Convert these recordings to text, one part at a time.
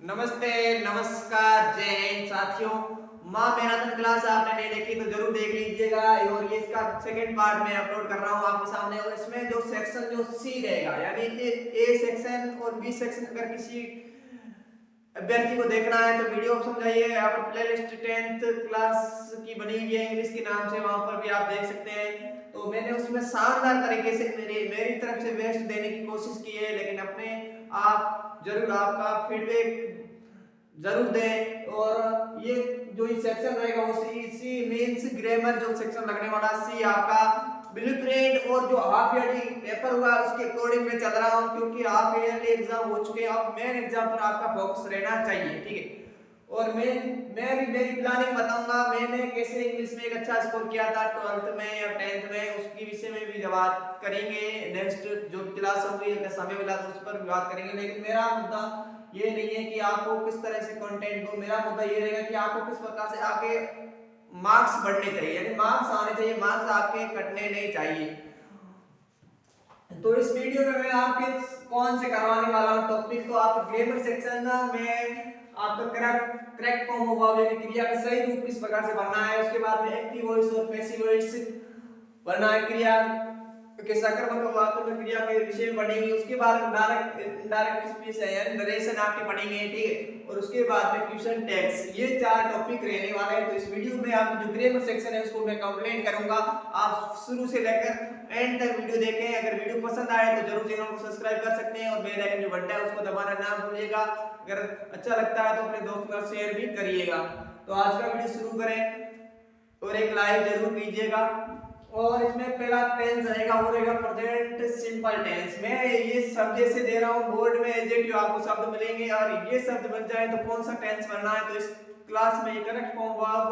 नमस्ते, नमस्कार, जय हिंद साथियों। माँ मैराथन क्लास आपने नहीं देखी तो जरूर देख लीजिएगा। और ये इसका सेकंड पार्ट मैं अपलोड कर रहा हूँ आपके सामने। और इसमें जो सेक्शन जो सी रहेगा यानी कि ए सेक्शन और बी सेक्शन, अगर किसी अभ्यर्थी को देखना है तो वीडियो समझाइए। यहाँ पर प्लेलिस्ट 10th क्लास की बनी हुई है इंग्लिश के नाम से, वहां पर भी आप देख सकते हैं। तो मैंने उसमें शानदार तरीके से मेरी तरफ से बेस्ट देने की कोशिश की है, लेकिन अपने आप जरूर आपका फीडबैक जरूर दें। और ये जो ये सेक्शन रहेगा वो सी मींस ग्रामर जो सेक्शन लगने वाला, सी आपका ब्लूप्रिंट और जो हाफ ईयरली पेपर हुआ उसके अकॉर्डिंग मैं चल रहा हूं, क्योंकि हाफ ईयरली एग्जाम हो चुके हैं। अब मेन एग्जाम पर आपका फोकस रहना चाहिए, ठीक है। और मैं भी मेरी प्लानिंग बताऊंगा मैंने कैसे इंग्लिश में एक अच्छा स्कोर किया था 12th में या 10th में, उसकी विषय में भी बात करेंगे। नेक्स्ट जो क्लास होगी अगर समय मिला तो उस पर भी बात करेंगे। लेकिन मेरा मुद्दा ये नहीं है कि आपको किस तरह से कंटेंट दो, मेरा मुद्दा ये रहेगा कि आपको किस प्रकार से आपके मार्क्स बढ़ने चाहिए, यानी मार्क्स आने चाहिए, मार्क्स आपके कटने नहीं चाहिए। तो इस वीडियो में मैं आपके कौन से करवाने वाला हूं टॉपिक, तो आप ग्रामर सेक्शन में आपका करेक्ट फॉर्म ऑफ वर्ब यानी क्रिया का सही रूप किस प्रकार से भरना है, उसके बाद में एक्टिव वॉइस और पैसिव वॉइस भरना है, क्रिया के सकर्मक वाक्य क्रिया के विषय में पढ़ेंगे। उसके बाद डायरेक्ट स्पीच है यानी नरेशन आपके पढ़ेंगे, ठीक है। और उसके बाद में क्वेश्चन टैग्स, ये चार टॉपिक रहने वाले हैं। तो इस वीडियो में आपकी जो ग्रामर सेक्शन है उसको मैं कंप्लीट करूंगा। आप शुरू से लेकर एंड तक वीडियो देखें। अगर वीडियो पसंद आए तो जरूर चैनल को सब्सक्राइब कर सकते हैं और बेल आइकन जो घंटा है उसको दबाना ना भूलिएगा। अगर अच्छा लगता है तो अपने दोस्तों का शेयर भी करिएगा। तो आज का वीडियो शुरू करें और एक लाइक जरूर कीजिएगा। और इसमें पहला टेंस रहेगा वो रहेगा प्रेजेंट सिंपल टेंस। मैं ये शब्द जैसे दे रहा हूँ बोर्ड में एडजेक्टिव आपको शब्द मिलेंगे और ये शब्द बन जाए तो कौन सा टेंस बनना है, तो इस क्लास में ये करेक्ट फॉर्म वर्ब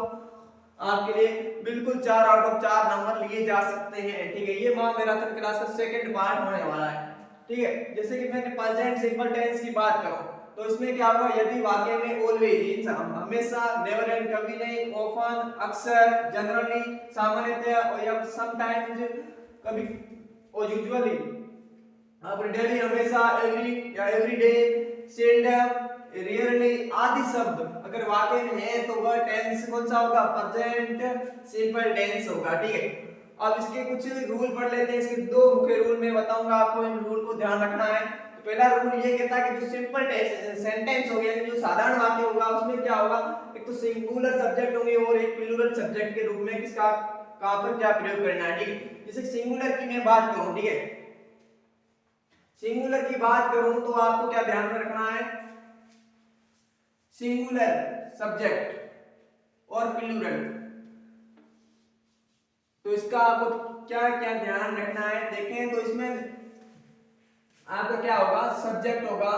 आपके लिए बिल्कुल 4 आउट ऑफ 4 नंबर लिए जा सकते हैं, ठीक है। ये माँ मैराथन क्लास का सेकंड पार्ट होने वाला है, ठीक है। जैसे कि मैंने प्रेजेंट सिंपल टेंस की बात करूं तो इसमें क्या होगा, यदि वाक्य में ऑलवेज हमेशा, नेवर एंड कभी नहीं, ऑफन अक्सर, जनरली सामान्यतः, और या समटाइम्स कभी, और यूजुअली आप डेली हमेशा, एवरी या एवरीडे, सेल्डम, रेयरली आदि शब्द अगर वाक्य में है तो वह टेंस कौन सा होगा, प्रेजेंट सिंपल टेंस होगा, ठीक है। अब इसके कुछ रूल पढ़ लेते हैं। इसके दो मुख्य रूल मैं बताऊंगा आपको, इन रूल को ध्यान रखना है। तो पहला रूल ये कहता है कि जो सिंपल सेंटेंस हो गया, जो साधारण वाक्य होगा उसमें क्या होगा, एक तो सिंगुलर सब्जेक्ट होंगे और एक प्लूरल सब्जेक्ट के रूप में किसका कहां पर क्या प्रयोग करना है, ठीक है। जैसे सिंगुलर की मैं बात करूं, ठीक है, सिंगुलर की बात करूं तो आपको क्या ध्यान में रखना है, सिंगुलर सब्जेक्ट और प्लूरल, तो इसका आपको क्या क्या ध्यान रखना है देखें। तो इसमें आपका क्या होगा, सब्जेक्ट होगा,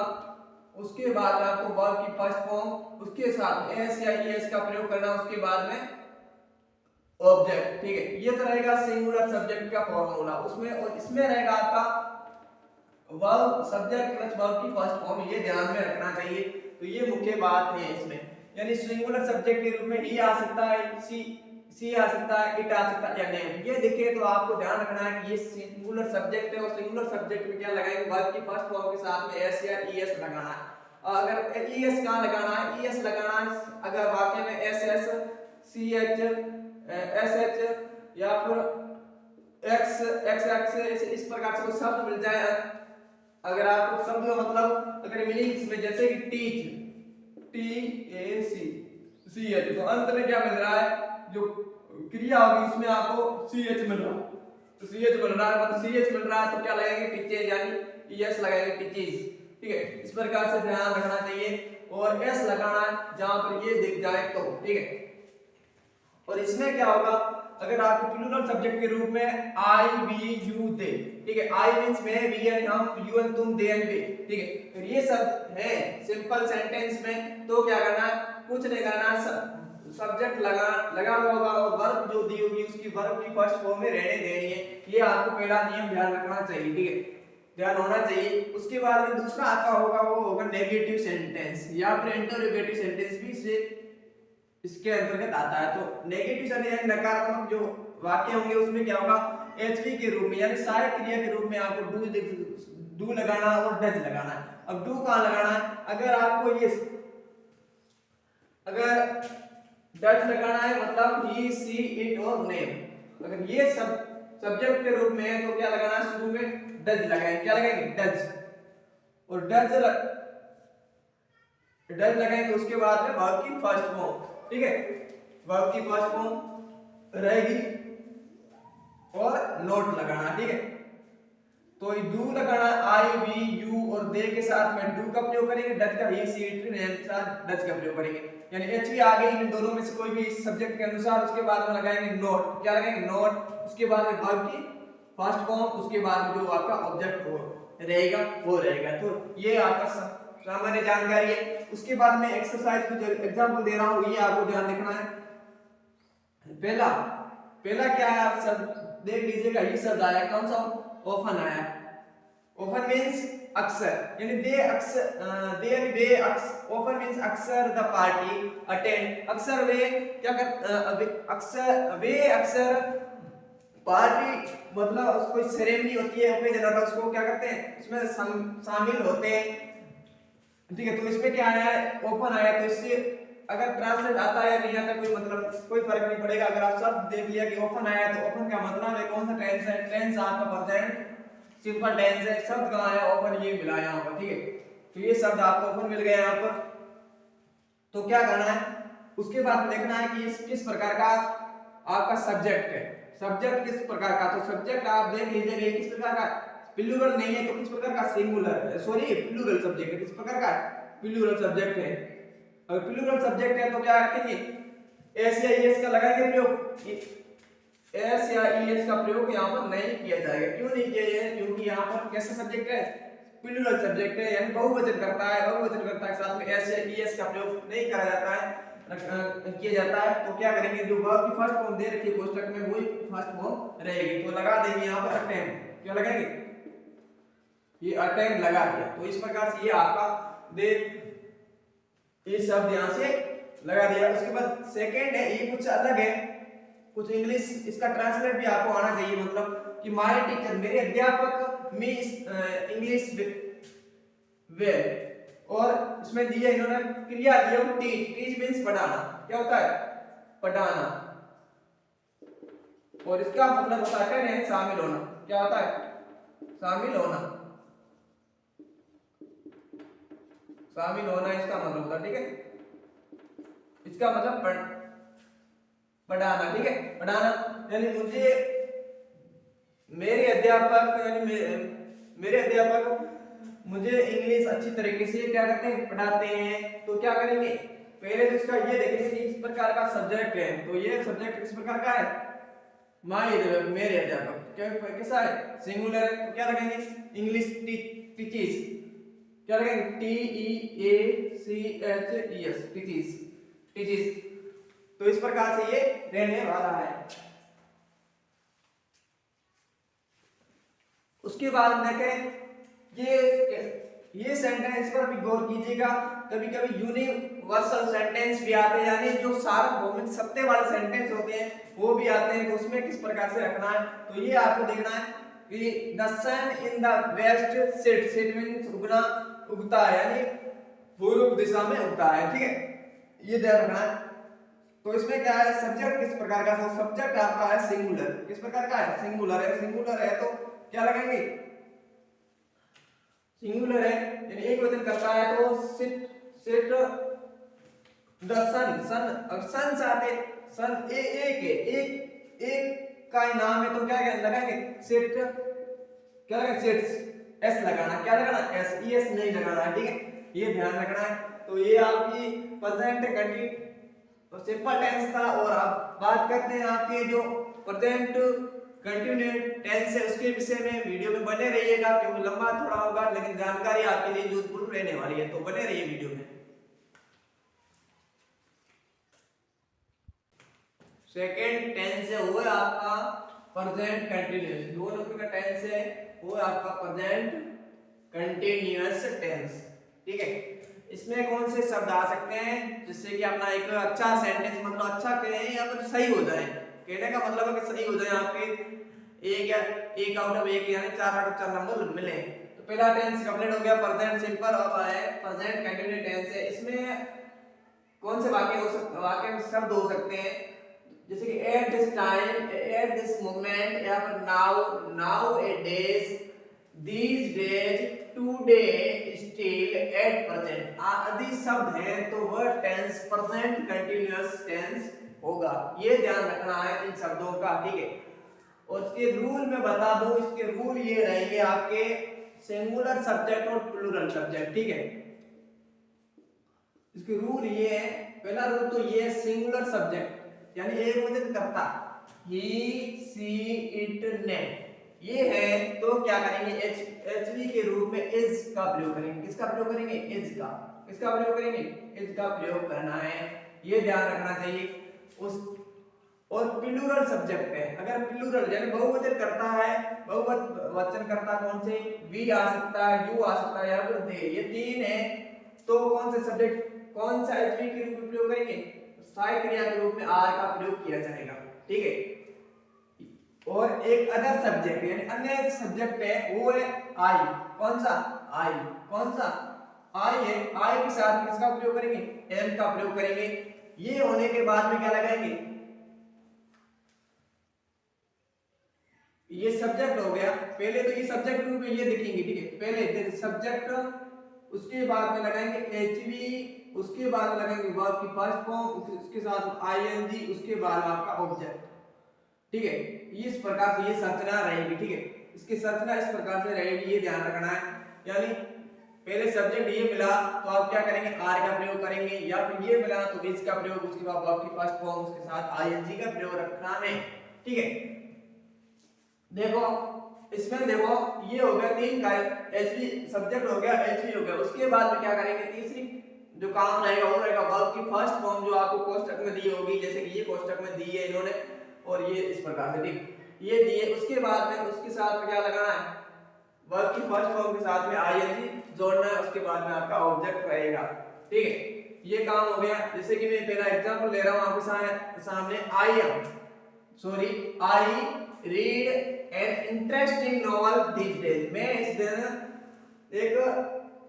उसके बाद आपको वर्ब की फर्स्ट फॉर्म, उसके साथ एस या ईएस का प्रयोग करना, उसके बाद में ऑब्जेक्ट, ठीक है। ये तो रहेगा सिंगुलर सब्जेक्ट का फॉर्मूला उसमें। और इसमें रहेगा आपका वर्ब सब्जेक्ट प्लस वर्ब की फर्स्ट फॉर्म, ये ध्यान में रखना चाहिए। तो ये मुख्य बात है इसमें, यानी सिंगुलर सब्जेक्ट के रूप में ही आ सकता है, सी आ सकता है, इट आ सकता है या नेम। ये देखिए तो आपको ध्यान रखना है कि ये सिंगुलर सब्जेक्ट है और सिंगुलर सब्जेक्ट में क्या लगाएंगे, वर्ब की फर्स्ट फॉर्म के साथ में एस या ईएस लगाना है। और अगर ईएस कहां लगाना है, ईएस लगाना है अगर वाक्य में S S, C H, S H या फिर एक्स एक्स एक्स इस प्रकार से कोई शब्द मिल जाए। अगर आपको शब्द का मतलब अगर मीनिंग्स में जैसे कि teach, T A C H, तो अंत में क्या मिल रहा है, जो क्रिया होगी उसमें आपको सी एच मिल रहा है, तो सी एच मिल रहा है, मतलब सी एच मिल रहा है तो क्या लगेंगे, टीचेज यानी ईएस लगाएंगे, टीचेज, ठीक है। इस प्रकार से ध्यान रखना चाहिए। और एस लगाना है जहां पर ये दिख जाए तो, ठीक है। और इसमें क्या होगा, अगर आपके प्लूरल सब्जेक्ट के रूप में आई वी यू दे, ठीक है, आई मींस मैं, वी एंड हम, यू एंड तुम, दे एंड वे, ठीक है। तो ये सब है सिंपल सेंटेंस में, तो क्या करना है, कुछ नहीं करना, सब्जेक्ट लगा हुआ होगा और वर्ब जो दी होगी उसकी वर्ब की फर्स्ट फॉर्म में रहने देनी है। ये आपको पहला नियम ध्यान रखना चाहिए, ठीक है, ध्यान होना चाहिए। उसके बाद में दूसरा आपका होगा वो होगा नेगेटिव सेंटेंस या फिर इंटरोगेटिव सेंटेंस भी से इसके अंतर्गत आता है। तो नेगेटिव सेंटेंस यानी नकारात्मक जो वाक्य होंगे उसमें क्या होगा, एचवी के रूप में यानी सहायक क्रिया के रूप में आपको डू लगाना और डज लगाना है। अब डू कहां लगाना है, अगर आपको ये अगर डज लगाना है मतलब ही सी इट और नेम, अगर ये सब सब्जेक्ट के रूप में है तो क्या लगाना है, शुरू में डज लगाएंगे, क्या लगाएंगे डज, और डज लगाएंगे उसके बाद में वर्ब की फर्स्ट फॉर्म, ठीक है, वर्ब की फर्स्ट फॉर्म रहेगी और नोट लगाना, ठीक है। तो डू लगाना आई वी यू और दे के साथ में डू का प्रयोग करेंगे, डज का ही सी इट नेम के साथ डज का प्रयोग करेंगे, यानी एच भी आ गई इन दोनों में से कोई भी सब्जेक्ट के अनुसार, उसके बाद में लगाएंगे नोट, क्या लगाएंगे नोट, उसके बाद में वर्ब की फर्स्ट फॉर्म, उसके बाद में जो आपका ऑब्जेक्ट हो रहेगा वो रहेगा। तो ये आपका सामान्य जानकारी है। उसके बाद में एक्सरसाइज कुछ एग्जांपल दे रहा हूं, ये आपको ध्यान रखना है। पहला क्या है आप सब देख लीजिएगा, ये शब्द आया कौन सा, ऑफन आया। ऑफन मींस अक्सर, यानी ऑफन मींस अक्सर द पार्टी अटेंड, अक्सर वे क्या कर अक्सर पार्टी मतलब कोई सेरेमनी होती है, ओकेजन होता है, उसको क्या करते हैं उसमें शामिल होते हैं, ठीक है। तो इसमें क्या आया है ओपन आया, तो इससे अगर ट्रांसलेट आता है या नहीं आता कोई मतलब कोई फर्क नहीं पड़ेगा। अगर आप सब देख लिया कि ओपन आया तो ओपन का मतलब है कौन सा टेंस है, टेंस आपका प्रेजेंट सिंपल टेंस है, शब्द कहां है ओपन, ये मिला यहां पर, ठीक है। तो ये शब्द आपको ओपन मिल गया यहां पर। तो क्या करना है उसके बाद देखना है कि इस किस प्रकार का आपका सब्जेक्ट है, सब्जेक्ट किस प्रकार का, तो सब्जेक्ट आप देख लीजिए किस प्रकार का, प्लूरल नहीं है तो किस प्रकार का, सिंगुलर सॉरी प्लूरल सब्जेक्ट है, किस प्रकार का प्लूरल सब्जेक्ट है। अगर प्लूरल सब्जेक्ट है तो क्या रखेंगे एस या ईएस का लगाएंगे प्रयोग, एस या ईएस का प्रयोग यहाँ पर नहीं किया जाएगा। क्यों नहीं किया जाएगा, क्योंकि यहाँ पर कैसा सब्जेक्ट है प्लूरल सब्जेक्ट है, यानी बहुवचन करता है, बहुवचनकर्ता के साथ में एस या ईएस का प्रयोग नहीं करा जाता है, किया जाता है। तो क्या करेंगे जो वर्ब की फर्स्ट फॉर्म दे रखी है कोष्ठक में वही फर्स्ट फॉर्म रहेगी, तो लगा देंगे यहाँ पर अटेम्प्ट, क्या लगाएंगे ये अटेम्प्ट लगा दिया। तो इस प्रकार से ये आपका दे ये शब्द यहाँ से लगा दिया। उसके बाद सेकंड है, ये कुछ अलग है, कुछ इंग्लिश इसका ट्रांसलेट भी आपको आना चाहिए, मतलब कि माय टीचर मेरे अध्यापक मी इंग्लिश वेल, और इसमें दिया इन्होंने क्रिया दिया टीच, टीच मींस पढ़ाना, क्या होता है पढ़ाना, और इसका मतलब होता है शामिल होना, क्या होता है शामिल होना, शामिल होना इसका मतलब होता है, ठीक है। इसका मतलब पढ़ाना, ठीक है, पढ़ाना, यानी मुझे मेरे अध्यापक मुझे इंग्लिश अच्छी तरीके से क्या करते हैं पढ़ाते हैं। तो क्या करेंगे पहले तो इसका ये देखेंगे कि इस प्रकार का सब्जेक्ट है, तो ये सब्जेक्ट किस प्रकार का है माय मेरे अध्यापक, क्या कैसा है सिंगुलर है, तो क्या लगेंगे इंग्लिश टीचेस, क्या लगेंगे T E A C H E S teaches, teaches. तो इस प्रकार से ये रहने वाला है। उसके बाद हम देखें ये सेंटेंस पर भी गौर कीजिएगा, कभी कभी यूनिवर्सल सेंटेंस भी आते हैं, यानी जो सार्वभौमिक सत्य वाले सेंटेंस होते हैं वो भी आते हैं, तो उसमें किस प्रकार से रखना है। तो ये आपको देखना है कि the sun in the west set, set means उगना, उगता है, यानी पूर्व दिशा में उगता है, ठीक है, ये ध्यान रखना है। तो इसमें क्या है सब्जेक्ट किस प्रकार का, सब्जेक्ट आपका है सिंगुलर, किस प्रकार का है सिंगुलर है, सिंगुलर है तो क्या लगाएंगे सिंगुलर है, यानी एक वचन करता है तो सिट द सन, सन साथे सन एक का नाम है, तो क्या लगाएंगे सिट, क्या लगाएंगे सिट्स, एस लगाना, क्या लगाना एस, ईएस नहीं लगाना, ठीक है, ये ध्यान रखना है। तो ये आपकी प्रेजेंट कंटिन्यू तो सिंपल टेंस था, और आप बात करते हैं आपके जो प्रेजेंट कंटिन्यूस टेंस है उसके विषय में वीडियो में बने रहिएगा, क्योंकि लंबा थोड़ा होगा लेकिन जानकारी आपके लिए यूजफुल रहने वाली है, तो बने रहिए वीडियो में। सेकंड टेंस है वो है आपका प्रेजेंट कंटिन्यूअस, दो नंबर का टेंस है वो है आपका प्रेजेंट कंटिन्यूअस टेंस, ठीक है। इसमें कौन से शब्द आ सकते हैं जिससे कि अपना एक अच्छा सेंटेंस मतलब अच्छा कहें या फिर सही हो जाए, कहने का मतलब है कि सही हो जाए, आपके एक आउट ऑफ एक यानी 4 आउट ऑफ 4 नंबर मिले। तो पहला टेंस कंप्लीट हो गया, प्रेजेंट सिंपल, अब है प्रेजेंट कंटिन्यूअस टेंस है। इसमें कौन से वाक्य में शब्द हो सकते हैं, जैसे कि at this time, at this moment, या फिर now, now A days, these days, today, still, at present आदि शब्द हैं तो वह टेंस प्रेजेंट कंटीन्यूअस टेंस होगा। ये ध्यान रखना है इन शब्दों का, ठीक है। और इसके रूल में बता दूं, इसके रूल ये रहेंगे आपके सिंगुलर सब्जेक्ट और प्लूरल सब्जेक्ट, ठीक है। इसके रूल ये है, पहला रूल तो ये है सिंगुलर सब्जेक्ट यानी एक वचन कर्ता, ही, सी, इट, ने, ये है तो क्या करेंगे, एचवी के रूप में इज का प्रयोग करेंगे। किसका प्रयोग करेंगे, इज का। किसका प्रयोग करेंगे, इज का प्रयोग करना है, ये ध्यान रखना चाहिए। उस और प्लूरल सब्जेक्ट है, अगर प्लूरल यानी बहुवचन करता है, बहुवचन करता कौन से, वी आ सकता है, यू आ सकता है, या फिर दे, ये तीन है तो कौन से सब्जेक्ट, कौन सा एचवी के रूप में प्रयोग करेंगे, सहायक क्रिया के रूप में आर का प्रयोग किया जाएगा, ठीक है। और एक अदर सब्जेक्ट यानी अन्य सब्जेक्ट है वो है आई। कौन सा, आई। कौन सा, आई है। आई के साथ किसका प्रयोग करेंगे, एम का प्रयोग करेंगे। ये होने के बाद में क्या लगाएंगे, ये सब्जेक्ट हो गया। पहले तो ये सब्जेक्ट रूप में ये लिखेंगे, ठीक है। पहले सब्जेक्ट, उसके बाद में लगाएंगे एचवी, उसके बाद में लगाएंगे वर्ब की फर्स्ट फॉर्म, उसके साथ आईएनजी, उसके बाद आपका ऑब्जेक्ट, ठीक है। इस प्रकार से ये संरचना रहेगी, ठीक है। इसकी संरचना इस प्रकार से रहेगी, ये ध्यान रखना है। यानी पहले सब्जेक्ट ये मिला तो आप क्या करेंगे, आर का प्रयोग करेंगे, या फिर ये मिला तो इज का प्रयोग, उसके बाद वर्ब की फर्स्ट फॉर्म, उसके साथ आईएनजी का प्रयोग रखना है, ठीक है। देखो इसमें देखो ये हो गया तीन का, एचवी सब्जेक्ट हो गया, एचवी हो गया। उसके बाद में क्या करेंगे, तीसरी जो काम रहेगा वो रहेगा वर्ब की फर्स्ट फॉर्म, जो आपको कोष्टक में दी होगी, जैसे कि ये कोष्टक में दी है इन्होंने, और ये इस प्रकार से, ठीक, ये दिए। उसके बाद में उसके साथ में क्या लगाना है, वर्ब की फर्स्ट फॉर्म के साथ में आईएनजी जोड़ना है, उसके बाद में आपका ऑब्जेक्ट रहेगा, ठीक है। ये काम हो गया। जैसे कि मैं पहला एग्जांपल ले रहा हूं आपके सामने, I read an interesting novel these days. मैं इस दिन एक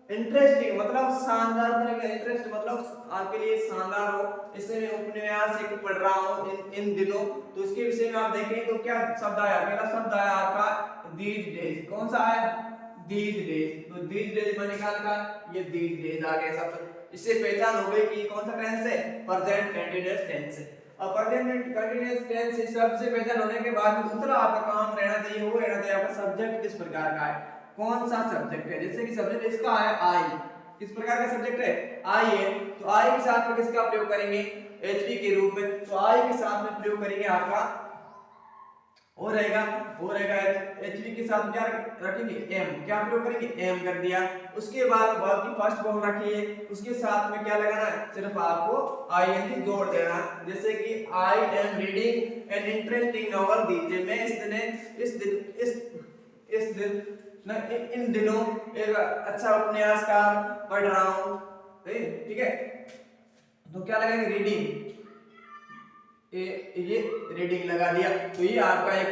इंटरेस्टिंग मतलब शानदार तरह का, इंटरेस्ट मतलब आपके लिए शानदार हो, इससे मैं उपन्यास एक पढ़ रहा हूँ इन दिनों। तो इसके विषय में आप देखें तो क्या शब्द आया, पहला शब्द आया आपका दीज डेज। कौन सा आया, दीज डेज। तो दीज डेज मैंने निकाल का, ये दीज डेज आ गया शब्द। इससे पहचान हो गई कि कौन सा टेंस है, प्रेजेंट कंटीन्यूअस टेंस है। अब प्रेजेंट कंटीन्यूअस टेंस इस शब्द से पहचान होने के बाद में दूसरा आपका काम रहना चाहिए, वो रहना चाहिए आपका सब्जेक्ट किस प्रकार का है, कौन सा सब्जेक्ट है। जैसे कि सब्जेक्ट इसका है आई, किस प्रकार का सब्जेक्ट है, आई है, तो आई के साथ में किसका प्रयोग करेंगे, एचवी के रूप में। तो आई के साथ में प्रयोग करेंगे आपका वो रहेगा एचवी के साथ क्या रखेंगे, एम। क्या प्रयोग करेंगे, एम कर दिया। उसके बाद वर्ब की फर्स्ट फॉर्म रखिए, उसके साथ में क्या लगाना है, सिर्फ आपको आईएनजी जोड़ देना। जैसे कि I am reading an interesting novel दीजिए, मैं इस दिन इन दिनों एक अच्छा उपन्यास का पढ़ रहा हूं, ठीक है। तो क्या लगाएंगे, रीडिंग, ये रीडिंग लगा दिया। तो ये आपका एक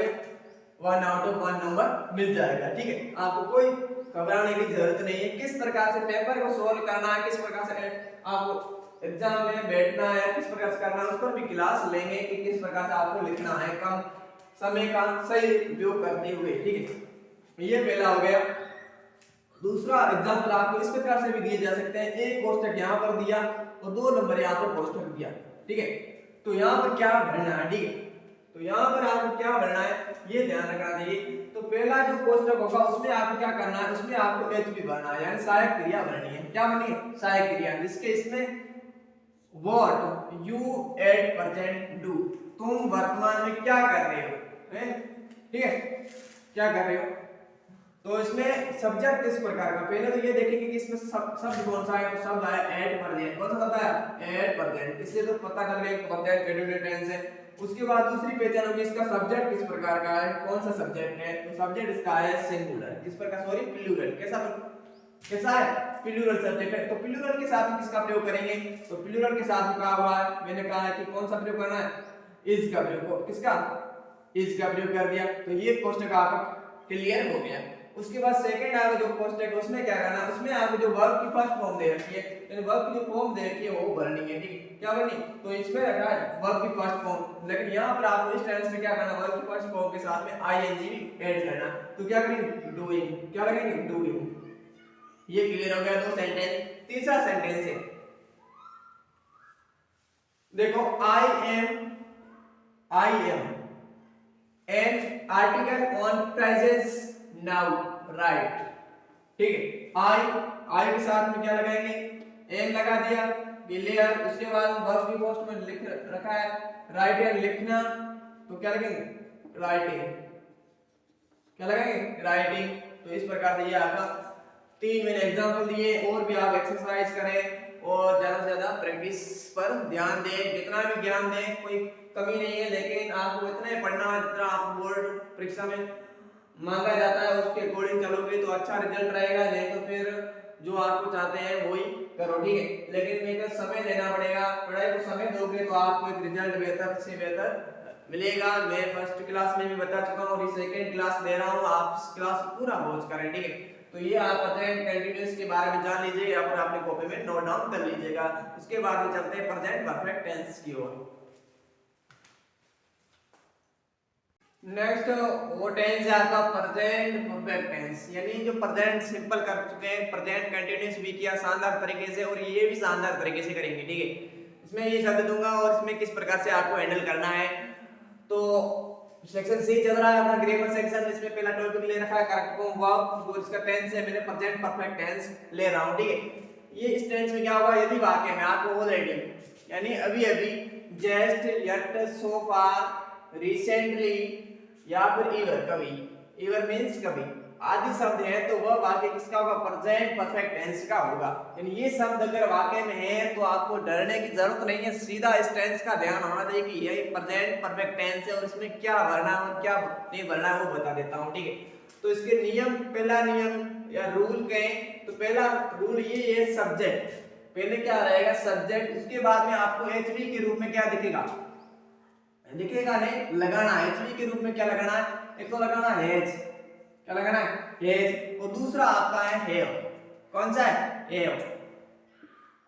1 आउट ऑफ 1 नंबर मिल जाएगा, ठीक है। आपको कोई घबराने की जरूरत नहीं है। किस प्रकार से पेपर को सोल्व करना है, किस प्रकार से आपको एग्जाम में बैठना है, किस प्रकार से करना है, उस पर भी क्लास लेंगे कि किस प्रकार से आपको लिखना है कम समय का सही उपयोग करते हुए, ठीक है। ये पहला हो गया। दूसरा एग्जांपल आपको इस प्रकार से भी दिए जा सकते हैं, एक कोष्टक यहाँ पर दिया और 2 नंबर यहाँ पर कोष्टक दिया, ठीक है। तो यहाँ पर क्या भरना है, ठीक है। तो यहाँ पर आपको क्या भरना है ये ध्यान रखना चाहिए। तो पहला जो कोष्टक होगा उसमें आपको क्या करना है, उसमें आपको एचवी भरना है, यानी सहायक क्रिया भरनी है। क्या भरनी है, सहायक क्रिया, जिसके इसमें what you at present do, तुम वर्तमान में क्या कर रहे हो, ठीक है, क्या कर रहे हो। तो इसमें सब्जेक्ट किस प्रकार का, पहले तो ये देखेंगे कि इसमें शब्द कौन सा है। तो शब्द आया एट प्रेजेंट, कौन सा शब्द आया, एट प्रेजेंट। इससे तो पता चल गया कि प्रेजेंट कंटीन्यूअस टेंस है। उसके बाद दूसरी पहचान होगी इसका सब्जेक्ट किस प्रकार का है, कौन सा सब्जेक्ट है। तो सब्जेक्ट इसका है सिंगुलर, किस प्रकार, सॉरी प्लूरल। कैसा है, प्लूरल सब्जेक्ट है। तो प्लूरल के साथ में किसका प्रयोग करेंगे, तो प्लूरल के साथ में कहा हुआ है, मैंने कहा है कि कौन सा प्रयोग करना है, इज का प्रयोग। किसका, इज का प्रयोग कर दिया। तो ये क्वेश्चन का आपका क्लियर हो गया। उसके बाद सेकंड आपको जो पोस्टेड उसमें क्या करना है, उसमें आपको जो वर्ब की फर्स्ट फॉर्म दे रखी है, यानी वर्ब की जो फॉर्म दे रखी है वो भरनी है, ठीक है, क्या भरनी, तो इसमें रखा है वर्ब की फर्स्ट फॉर्म, लेकिन यहाँ पर आपको इस टेंस में क्या करना, वर्ब की फर्स्ट फॉर्म के साथ में आईएनजी भी ऐड करना, तो क्या करेंगे, डूइंग, क्या लगेंगे, डूइंग। ये क्लियर हो गया दो सेंटेंस। तीसरा सेंटेंस है, देखो I am an article on presence now right, ठीक है, आई के साथ में क्या लगाएंगे, एम लगा दिया, बिलियर, उसके बाद वर्ब की पोस्ट में लिख रखा है राइट या लिखना, तो क्या लगेंगे, राइटिंग, क्या लगाएंगे, राइटिंग। तो इस प्रकार से ये आपका 3 मैंने एग्जांपल दिए, और भी आप एक्सरसाइज करें और ज्यादा से ज्यादा प्रैक्टिस पर ध्यान दें, जितना भी ज्ञान दें कोई कमी नहीं है, लेकिन आपको इतना ही पढ़ना है जितना आप बोर्ड परीक्षा में मांगा जाता है, उसके अकॉर्डिंग चलोगे तो अच्छा रिजल्ट रहेगा, नहीं तो फिर जो आपको चाहते हैं वही करो, ठीक है, लेकिन मेरे समय देना पड़ेगा, पढ़ाई को समय दोगे तो आपको एक रिजल्ट बेहतर से बेहतर मिलेगा। मैं फर्स्ट क्लास में भी बता चुका हूँ और सेकंड क्लास दे रहा हूँ, आप इस क्लास पूरा वॉच करें, ठीक है। तो ये आप प्रेजेंट कंटीन्यूअस के बारे में जान लीजिए, या फिर अपने कॉपी में नोट डाउन कर लीजिएगा। उसके बाद में चलते हैं प्रेजेंट परफेक्ट टेंस की ओर। नेक्स्ट वो टेंस है आपका प्रेजेंट परफेक्ट टेंस, यानी जो प्रेजेंट सिंपल कर चुके हैं, प्रेजेंट कंटीन्यूअस भी किया शानदार तरीके से, और ये भी शानदार तरीके से करेंगे, ठीक है। इसमें ये शब्द दूंगा और इसमें किस प्रकार से आपको हैंडल करना है। तो सेक्शन सी चल रहा है अपना ग्रामर सेक्शन, इसमें पहला टॉपिक ले रखा है करेक्ट फॉर्म वर्ब, और इसका टेंस है मैंने प्रेजेंट परफेक्ट टेंस ले रहा हूं, ठीक है। ये इस टेंस में क्या होगा, यदि वाक्य में आपको ऑलरेडी यानी अभी अभी, जस्ट, यट, सो फार, रिसेंटली, या फिर ईवर, कभी, ईवर मींस कभी आदि शब्द है, तो वह वाक्य किसका होगा, प्रेजेंट परफेक्ट टेंस का होगा। यानी ये शब्द अगर वाक्य में है तो आपको डरने की जरूरत नहीं है, सीधा इस टेंस का ध्यान होना चाहिए कि ये प्रेजेंट परफेक्ट टेंस है और इसमें क्या भरना है और क्या नहीं भरना है वो बता देता हूं, ठीक है। तो इसके नियम, पहला नियम या रूल कहें तो पहला रूल ये है, सब्जेक्ट पहले क्या रहेगा, सब्जेक्ट, उसके बाद में आपको एचवी के रूप में क्या दिखेगा, दिखेगा नहीं, लगाना है एचवी के रूप में, क्या लगाना है, एक तो लगाना है हैज, क्या लगाना है, हैज, और दूसरा आपका है हैव, कौन सा है, हैव।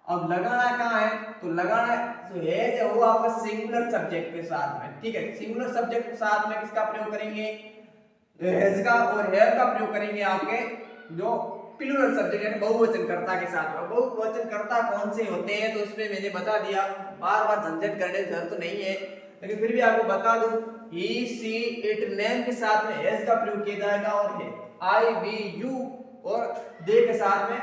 अब लगाना कहां है, तो लगाना जो हैज है वो आपका सिंगुलर सब्जेक्ट के साथ में, ठीक है, सिंगुलर सब्जेक्ट के साथ में किसका प्रयोग करेंगे, हैज का, और हैव का प्रयोग करेंगे आपके जो प्लूरल सब्जेक्ट यानी बहुवचनकर्ता के साथ। और बहुवचनकर्ता कौन से होते हैं तो इसमें मैंने बता दिया, बार बार झंझट करने की जरूरत नहीं है, लेकिन फिर भी आपको बता दूं, ही, सी, इट, नेम के साथ में एस का प्रयोग किया जाएगा, और है आई, वी, यू और दे के साथ में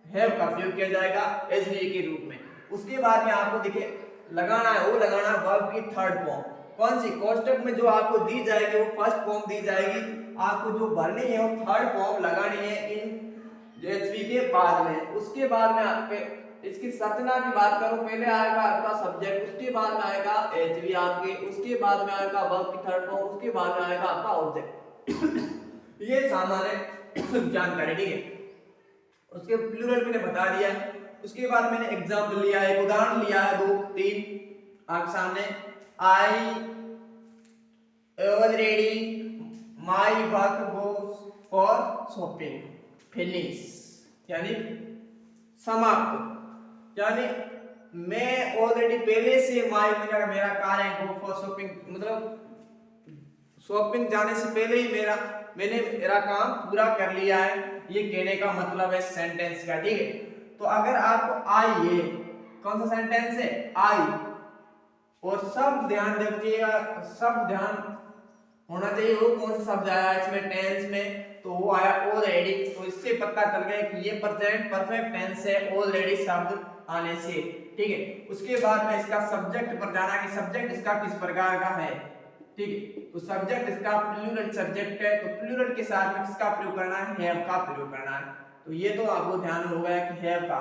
हैव का प्रयोग किया जाएगा एसवी के रूप में। उसके बाद में आपको देखिए लगाना है, वो लगाना है वर्ब की थर्ड फॉर्म, कौन सी, कोष्टक में जो आपको दी जाएगी वो फर्स्ट फॉर्म दी जाएगी, आपको जो भरनी है वो थर्ड फॉर्म लगानी है इन एचवी के बाद में। उसके बाद में आपके इसकी संरचना की बात करूं, पहले आएगा आपका सब्जेक्ट, उसके बाद में आएगा एचवी आपके, उसके बाद में आएगा वर्ब की थर्ड फॉर्म, उसके बाद में आएगा आपका ऑब्जेक्ट। ये सामान्य जानकारी, ठीक है। उसके प्लूरल मैंने बता दिया, उसके बाद मैंने एग्जांपल लिया है, एक उदाहरण लिया है, 2 3 आपके सामने, I already my work goes for shopping, finish यानी समाप्त, यानी मैं ऑलरेडी पहले से मेरा कार्य है गो फॉर शॉपिंग, मतलब शॉपिंग जाने से पहले ही मैंने मेरा काम पूरा कर लिया है, ये कहने का मतलब है सेंटेंस का, ठीक है। तो अगर आपको आई, ये कौन सा सेंटेंस है, आई, और सब ध्यान रखिएगा, सब ध्यान होना चाहिए वो कौन सा शब्द आया इसमें टेंस में, तो वो आया ऑलरेडी। तो इससे पता चल गया कि ये प्रेजेंट परफेक्ट टेंस है ऑलरेडी शब्द आने से, ठीक है। उसके बाद में इसका सब्जेक्ट पर जाना कि सब्जेक्ट इसका किस प्रकार का है, ठीक है। तो सब्जेक्ट इसका प्लूरल सब्जेक्ट है, तो प्लूरल के साथ में किसका प्रयोग करना है, हैव का प्रयोग करना है। तो ये तो आपको ध्यान हो गया कि हैव का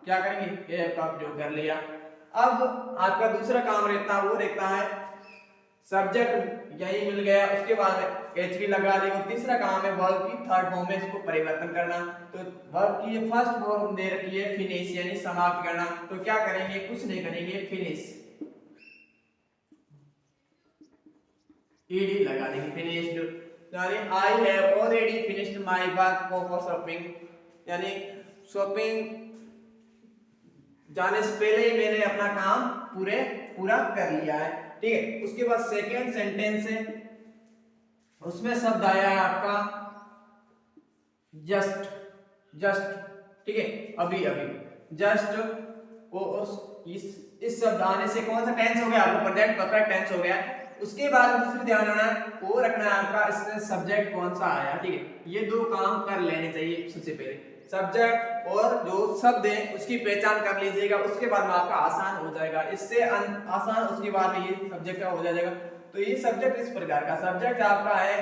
क्या करेंगे, हैव का प्रयोग कर लिया। अब आपका दूसरा काम रहता है, वो रहता है सब्जेक्ट यही मिल गया, उसके बाद में एचवी लगा दी, और तीसरा काम है वर्ब की थर्ड फॉर्म में इसको परिवर्तन करना। तो वर्ब की ये फर्स्ट फॉर्म दे रखी है फिनिश यानी समाप्त करना, तो क्या करेंगे, कुछ नहीं करेंगे, फिनिश ईडी लगा देंगे, फिनिश्ड। यानी I have already finished my work for shopping, यानी शॉपिंग जाने से पहले ही मैंने अपना काम पूरा कर लिया है। ठीक है, उसके बाद सेकेंड सेंटेंस है, उसमें शब्द आया है आपका जस्ट, ठीक है, अभी जस्ट इस शब्द आने से कौन सा टेंस हो गया आपको, प्रेजेंट परफेक्ट टेंस हो गया। उसके बाद दूसरी ध्यान रखना है, वो रखना है आपका इसमें सब्जेक्ट कौन सा आया। ठीक है, ये दो काम कर लेने चाहिए। सबसे पहले सब्जेक्ट और जो शब्द है उसकी पहचान कर लीजिएगा, उसके बाद में आपका आसान हो जाएगा। इससे आसान उसके बाद में ये सब्जेक्ट का हो जाएगा। तो ये सब्जेक्ट इस प्रकार का सब्जेक्ट आपका है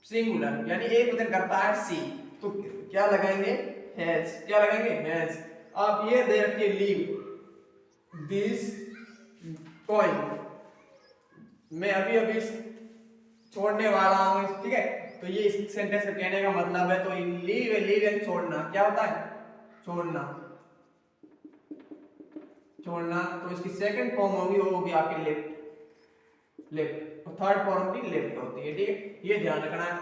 सिंगुलर, यानी एक उधर करता है सी, तो क्या लगाएंगे हैज, क्या लगाएंगे हैज। आप ये दे रखिए लीव दिस कॉइन, मैं अभी छोड़ने वाला हूँ। ठीक है, तो ये इस सेंटेंस का कहने का मतलब है, तो लीव है, लीव एंड छोड़ना क्या होता है, छोड़ना, तो इसकी सेकंड फॉर्म होगी वो होगी आपकी लेफ्ट, और थर्ड फॉर्म की लेफ्ट होती है। ठीक है, ये ध्यान रखना है।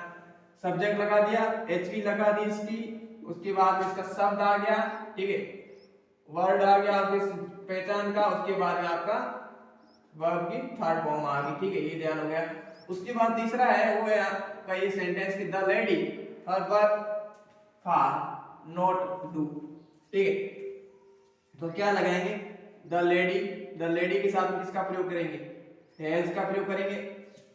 सब्जेक्ट लगा दिया, एचवी लगा दी इसकी, उसके बाद इसका शब्द आ गया। ठीक है, वर्ड आ गया आपकी पहचान का, उसके बाद में आपका वर्ब की थर्ड फॉर्म आ गई। ठीक है, ये ध्यान हो गया। उसके बाद तीसरा है वो है आपका ये सेंटेंस की the lady her work far not do. ठीक है, तो क्या लगाएंगे द लेडी के साथ में किसका प्रयोग करेंगे, हैज का प्रयोग करेंगे।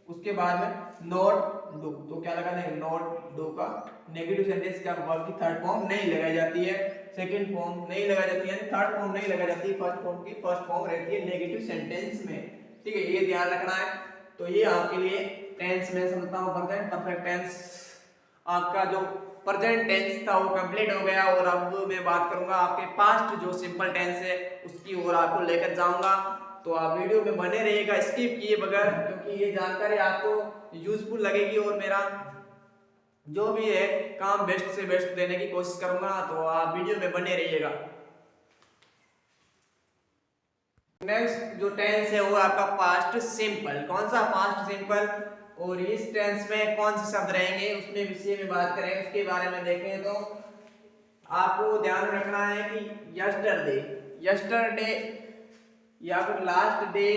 उसके बाद में नॉट डू, तो क्या लगा देंगे नॉट डू का नेगेटिव सेंटेंस का वर्ब की थर्ड फॉर्म नहीं लगाई जाती है, सेकंड फॉर्म नहीं लगाई जाती है, यानी थर्ड फॉर्म नहीं लगाई जाती है, फर्स्ट फॉर्म की फर्स्ट फॉर्म रहती है नेगेटिव सेंटेंस में। ठीक है, ये ध्यान रखना है। तो ये आपके लिए टेंस में समझता हूँ प्रेजेंट परफेक्ट टेंस, आपका जो प्रेजेंट टेंस था वो कंप्लीट हो गया। और अब मैं बात करूंगा आपके पास्ट जो सिंपल टेंस है उसकी ओर आपको लेकर जाऊंगा। तो आप वीडियो में बने रहिएगा स्किप किए बगैर, क्योंकि ये जानकारी आपको यूजफुल लगेगी और मेरा जो भी है काम बेस्ट से बेस्ट देने की कोशिश करूंगा। तो आप वीडियो में बने रहिएगा। नेक्स्ट जो टेंस है वो आपका पास्ट सिंपल। कौन सा पास्ट सिंपल, और इस टेंस में कौन से शब्द रहेंगे उसमें विषय में बात करें, उसके बारे में देखें। तो आपको ध्यान रखना है कि यस्टरडे या फिर last day,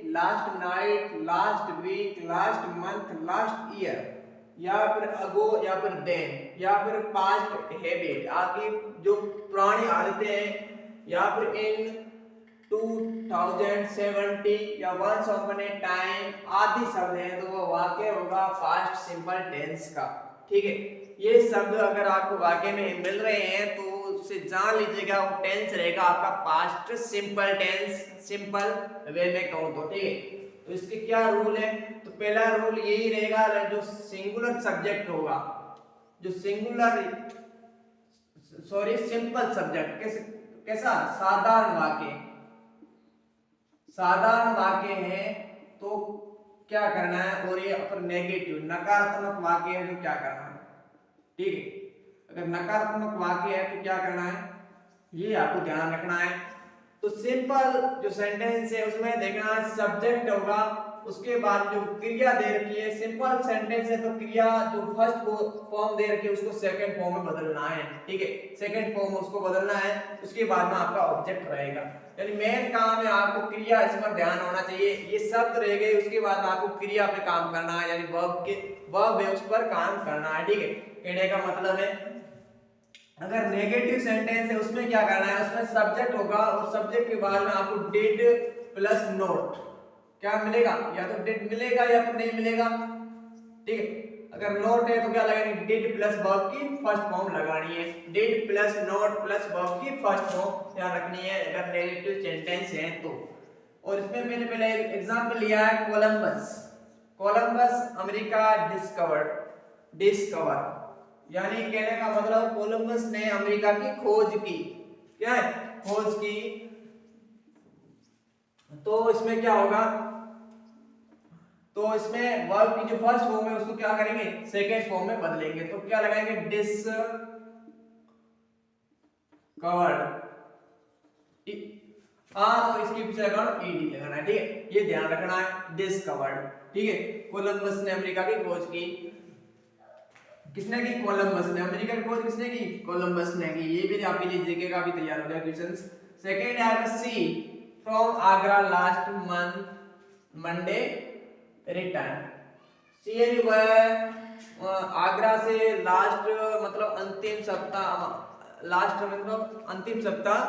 last night, last week, last month, last year, या फिर अगो, या फिर देन, या फिर पास्ट हैबिट, आपकी जो पुरानी आदतें हैं, या फिर इन 2070 या वंस अपॉन ए टाइम आदि शब्द हैं, तो वो वाक्य होगा पास्ट सिंपल टेंस का। ठीक है, ये शब्द अगर आपको वाक्य में मिल रहे हैं तो उससे जान लीजिएगा वो टेंस रहेगा आपका past simple tense, simple way में कहूं तो। ठीक है, तो इसके क्या रूल है, तो पहला रूल यही रहेगा, जो सिंगुलर सब्जेक्ट होगा, जो सिंपल सब्जेक्ट कैसा साधारण वाक्य है तो क्या करना है, और ये अपर नेगेटिव नकारात्मक वाक्य है तो क्या करना है। ठीक है, अगर नकारात्मक वाक्य है तो क्या करना है, ये आपको ध्यान रखना है। तो सिंपल जो सेंटेंस है उसमें देखना है सब्जेक्ट होगा, उसके बाद जो क्रिया दे रखी है, सिंपल सेंटेंस है तो क्रिया जो फर्स्ट फॉर्म दे रखी है उसको सेकंड फॉर्म में बदलना है। ठीक है, सेकंड फॉर्म उसको बदलना है, उसके बाद में आपका ऑब्जेक्ट रहेगा। यानी मेन काम है आपको क्रिया, इस पर ध्यान होना चाहिए। ये शब्द रह गए, उसके बाद आपको क्रिया पे काम करना है, यानी वर्ब है उस पर काम करना है। ठीक है, कहने का मतलब है अगर नेगेटिव सेंटेंस है उसमें क्या करना है, उसमें सब्जेक्ट होगा और सब्जेक्ट के बाद में आपको डिड प्लस नोट क्या मिलेगा, या तो डिड मिलेगा या फिर नहीं मिलेगा। ठीक है, अगर नोट है तो क्या लगाएंगे, डिड प्लस वर्ब की फर्स्ट फॉर्म लगानी है, did plus note plus verb की फर्स्ट फॉर्म ध्यान रखनी है अगर नेगेटिव सेंटेंस है तो। और इसमें मैंने पहले एक एग्जांपल लिया है कोलंबस अमेरिका डिस्कवर, यानी कहने का मतलब कोलंबस ने अमेरिका की खोज की। क्या है, खोज की। तो इसमें क्या होगा, तो इसमें वर्ब की जो फर्स्ट फॉर्म है उसको क्या करेंगे, सेकंड फॉर्म में बदलेंगे। तो क्या लगाएंगे, डिस्कवर्ड, और इसके पीछे लगाना ईडी लगाना है। ठीक है, ये ध्यान रखना है, डिस्कवर्ड। ठीक है, कोलंबस ने अमेरिका की खोज की। किसने की? कोलंबस ने। अमेरिकन खोज किसने की? कोलंबस ने की। ये भी आपके लिए जीके का भी तैयार हो गया क्वेश्चंस। सेकंड है C from Agra last month Monday return. C यानी वह आगरा से लास्ट मतलब अंतिम सप्ताह, लास्ट मतलब अंतिम सप्ताह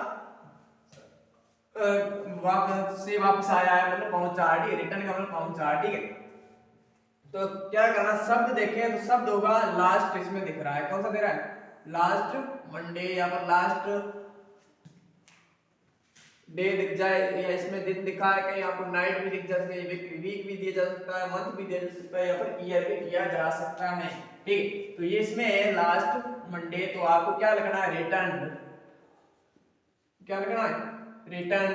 से वापस आया है, मतलब पहुंचा, ठीक है। रिटर्न का मतलब पहुंचा, ठीक है। तो क्या करना, शब्द देखें तो शब्द होगा लास्ट, इसमें दिख रहा है कौन सा दे रहा है? लास्ट मंडे, या पर लास्ट डे दिख जाए, या इसमें दिन दिखा है कहीं आपको, नाइट भी दिख जा सकता है, वीक भी दिया जा सकता है, मंथ भी दिया जा सकता है, या फिर ईयर भी दिया जा सकता है, ठीक। तो ये इसमें है लास्ट मंडे, तो आपको क्या लिखना है? रिटर्न। क्या लिखना है? रिटर्न,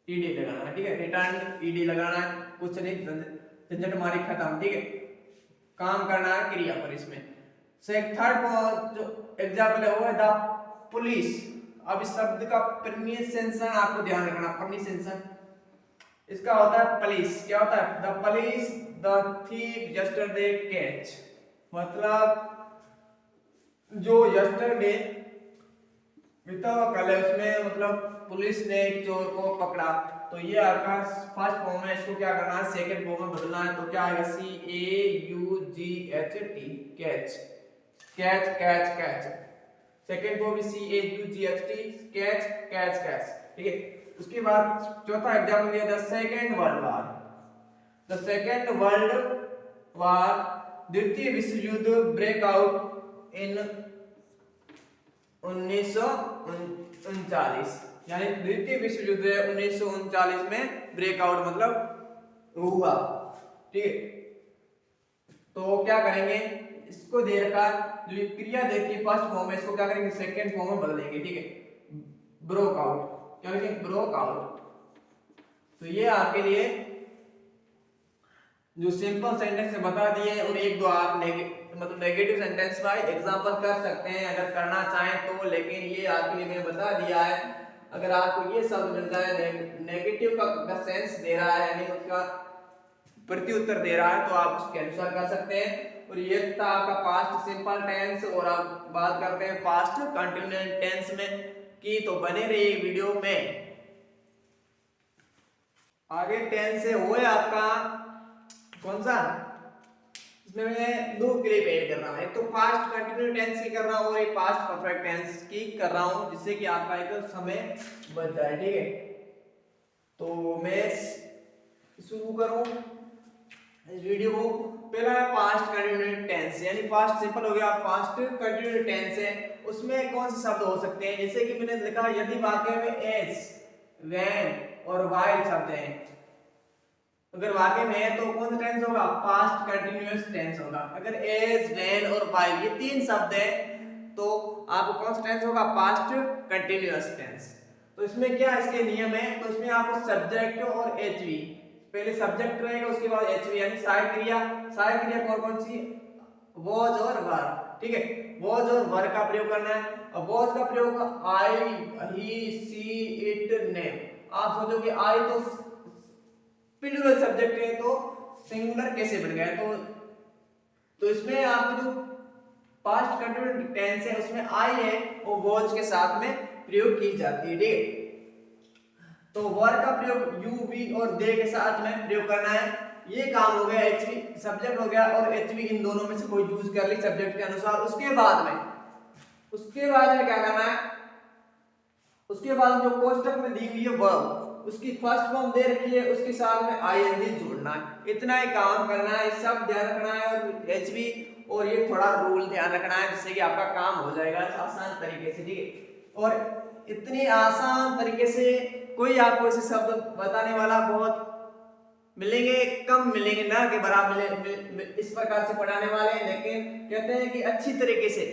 ईडी लगाना है, ठीक है। रिटर्न ईडी लगाना है, कुछ नहीं, झंझट मारी खत्म, ठीक है। काम करना है क्रिया पर इसमें। थर्ड जो एग्जाम्पल है वो है द पुलिस। अब इस शब्द का प्रोनाउंसिएशन आपको ध्यान रखना, प्रोनाउंसिएशन इसका होता है पुलिस। क्या होता है? The police the thief yesterday catch, मतलब जो यस्टरडे बीता हुआ कल है उसमें मतलब पुलिस ने एक चोर को पकड़ा। तो ये आपका फर्स्ट फॉर्म है, इसको क्या करना है? सेकंड फॉर्म में बदलना है। तो क्या आएगा? CAUGHT catch, catch catch catch. Second form भी CAUGHT कैच कैच कैच, ठीक है। उसके बाद चौथा एग्जाम्पल दिया the second world war. The second world war, द्वितीय विश्व युद्ध ब्रेक आउट इन 1939, यानी द्वितीय विश्व युद्ध 1939 में ब्रेकआउट मतलब हुआ, ठीक है। तो क्या करेंगे? इसको दे रखा जो क्रिया देखिए फर्स्ट फॉर्म में, इसको क्या करेंगे? सेकंड फॉर्म में बदलेंगे, ठीक है। ब्रोक आउट, क्या लिखेंगे? Broke out. तो ये आपके लिए जो सिंपल सेंटेंस बता दिए, और एक दो आप मतलब नेगेटिव सेंटेंस का एग्जांपल कर सकते हैं अगर करना चाहें तो, लेकिन ये आपके लिए मैंने बता दिया है। अगर आपको ये शब्द मिलता है नेगेटिव का सेंस दे रहा है, यानी उसका प्रत्युत्तर दे रहा है, तो आप उसके अनुसार कर सकते हैं। और ये था आपका पास्ट सिंपल टेंस, और आप बात करते हैं पास्ट कंटिन्यूअस टेंस में की। तो बने रहिए वीडियो में। आगे टेंस है वो है आपका कौन सा? इसमें मैं दो क्लिप ऐड कर रहा हूं, एक तो पास्ट कंटिन्यूअस टेंस की कर रहा हूं, और एक पास्ट परफेक्ट टेंस की कर रहा हूं, जिससे कि आपका एक समय बच जाए, ठीक है। तो मैं शुरू करूं इस वीडियो को। पहला है पास्ट कंटिन्यूअस टेंस, यानी पास्ट सिंपल हो गया, पास्ट कंटिन्यूअस टेंस है। उसमें कौन से शब्द हो सकते हैं? जैसे कि मैंने लिखा यदि वाक्य में एज, व्हेन और व्हाइल शब्द हैं, अगर वाक्य में है तो कौन सा टेंस होगा? पास्ट कंटिन्यूअस टेंस होगा। अगर एज, व्हेन और व्हाइल ये तीन शब्द हैं तो आपको कौन सा टेंस होगा? Past continuous tense. तो इसमें क्या इसके नियम है? तो इसमें आपको सब्जेक्ट और एचवी, पहले सब्जेक्ट रहेगा उसके बाद एचवी, यानी सहायक क्रिया। सहायक क्रिया कौन कौन सी? वॉज और वर, ठीक है। वॉज और वर का प्रयोग करना है। अब वॉज का प्रयोग आई, ही, सी, इट, नेम। आप सोचोगे आई तो प्लूरल सब्जेक्ट है तो सिंगुलर कैसे बन गया? तो इसमें आपको जो पास्ट कंटिन्यूअस टेंस है उसमें आई है वो वॉज के साथ में प्रयोग की जाती है, ठीक है। तो वर का प्रयोग यू, वी और दे के साथ में प्रयोग करना है। ये काम हो गया एचवी, सब्जेक्ट हो गया, और एचवी इन दोनों में से कोई यूज कर ली सब्जेक्ट के अनुसार। उसके बाद में क्या करना है? उसके बाद जो कोष्टक में दी हुई है वर्ब, उसकी फर्स्ट फॉर्म दे रखी है, उसके साथ में आईएनजी जोड़ना है। इतना ही काम करना है, सब ध्यान रखना है, और एचवी और ये थोड़ा रूल ध्यान रखना है, जिससे कि आपका काम हो जाएगा आसान तरीके से, ठीक है। और इतनी आसान तरीके से कोई आपको ऐसे शब्द बताने वाला बहुत मिलेंगे, कम मिलेंगे, ना के बराबर इस प्रकार से पढ़ाने वाले, लेकिन कहते हैं कि अच्छी तरीके से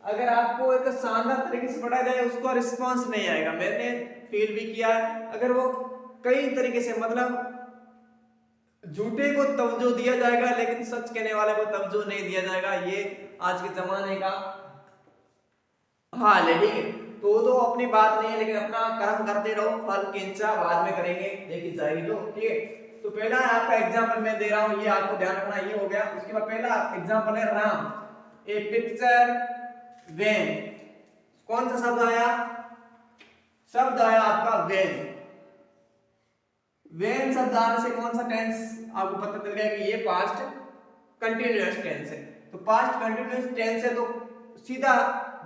अगर आपको एक शानदार तरीके से पढ़ाया जाए उसका रिस्पांस नहीं आएगा। मैंने फील भी किया है, अगर वो कई तरीके से मतलब झूठे को तवज्जो दिया जाएगा लेकिन सच कहने वाले को तवज्जो नहीं दिया जाएगा, ये आज के जमाने का हाल है, ठीक है। तो अपनी बात नहीं है, लेकिन अपना कर्म करते रहो, फल की इच्छा बाद में करेंगे, देखी जाएगी, तो ठीक है। तो पहला आपका एग्जाम्पल मैं दे रहा हूं, ये आपको ध्यान रखना, ये हो गया। उसके बाद पहला एग्जाम्पल है राम। ए पिक्चर व्हेन, कौन सा शब्द आया, शब्द आया आपका व्हेन। व्हेन शब्द आने से कौन सा टेंस आपको पता चल गया कि ये पास्ट कंटिन्यूअस टेंस है। तो पास्ट कंटिन्यूअस टेंस है तो सीधा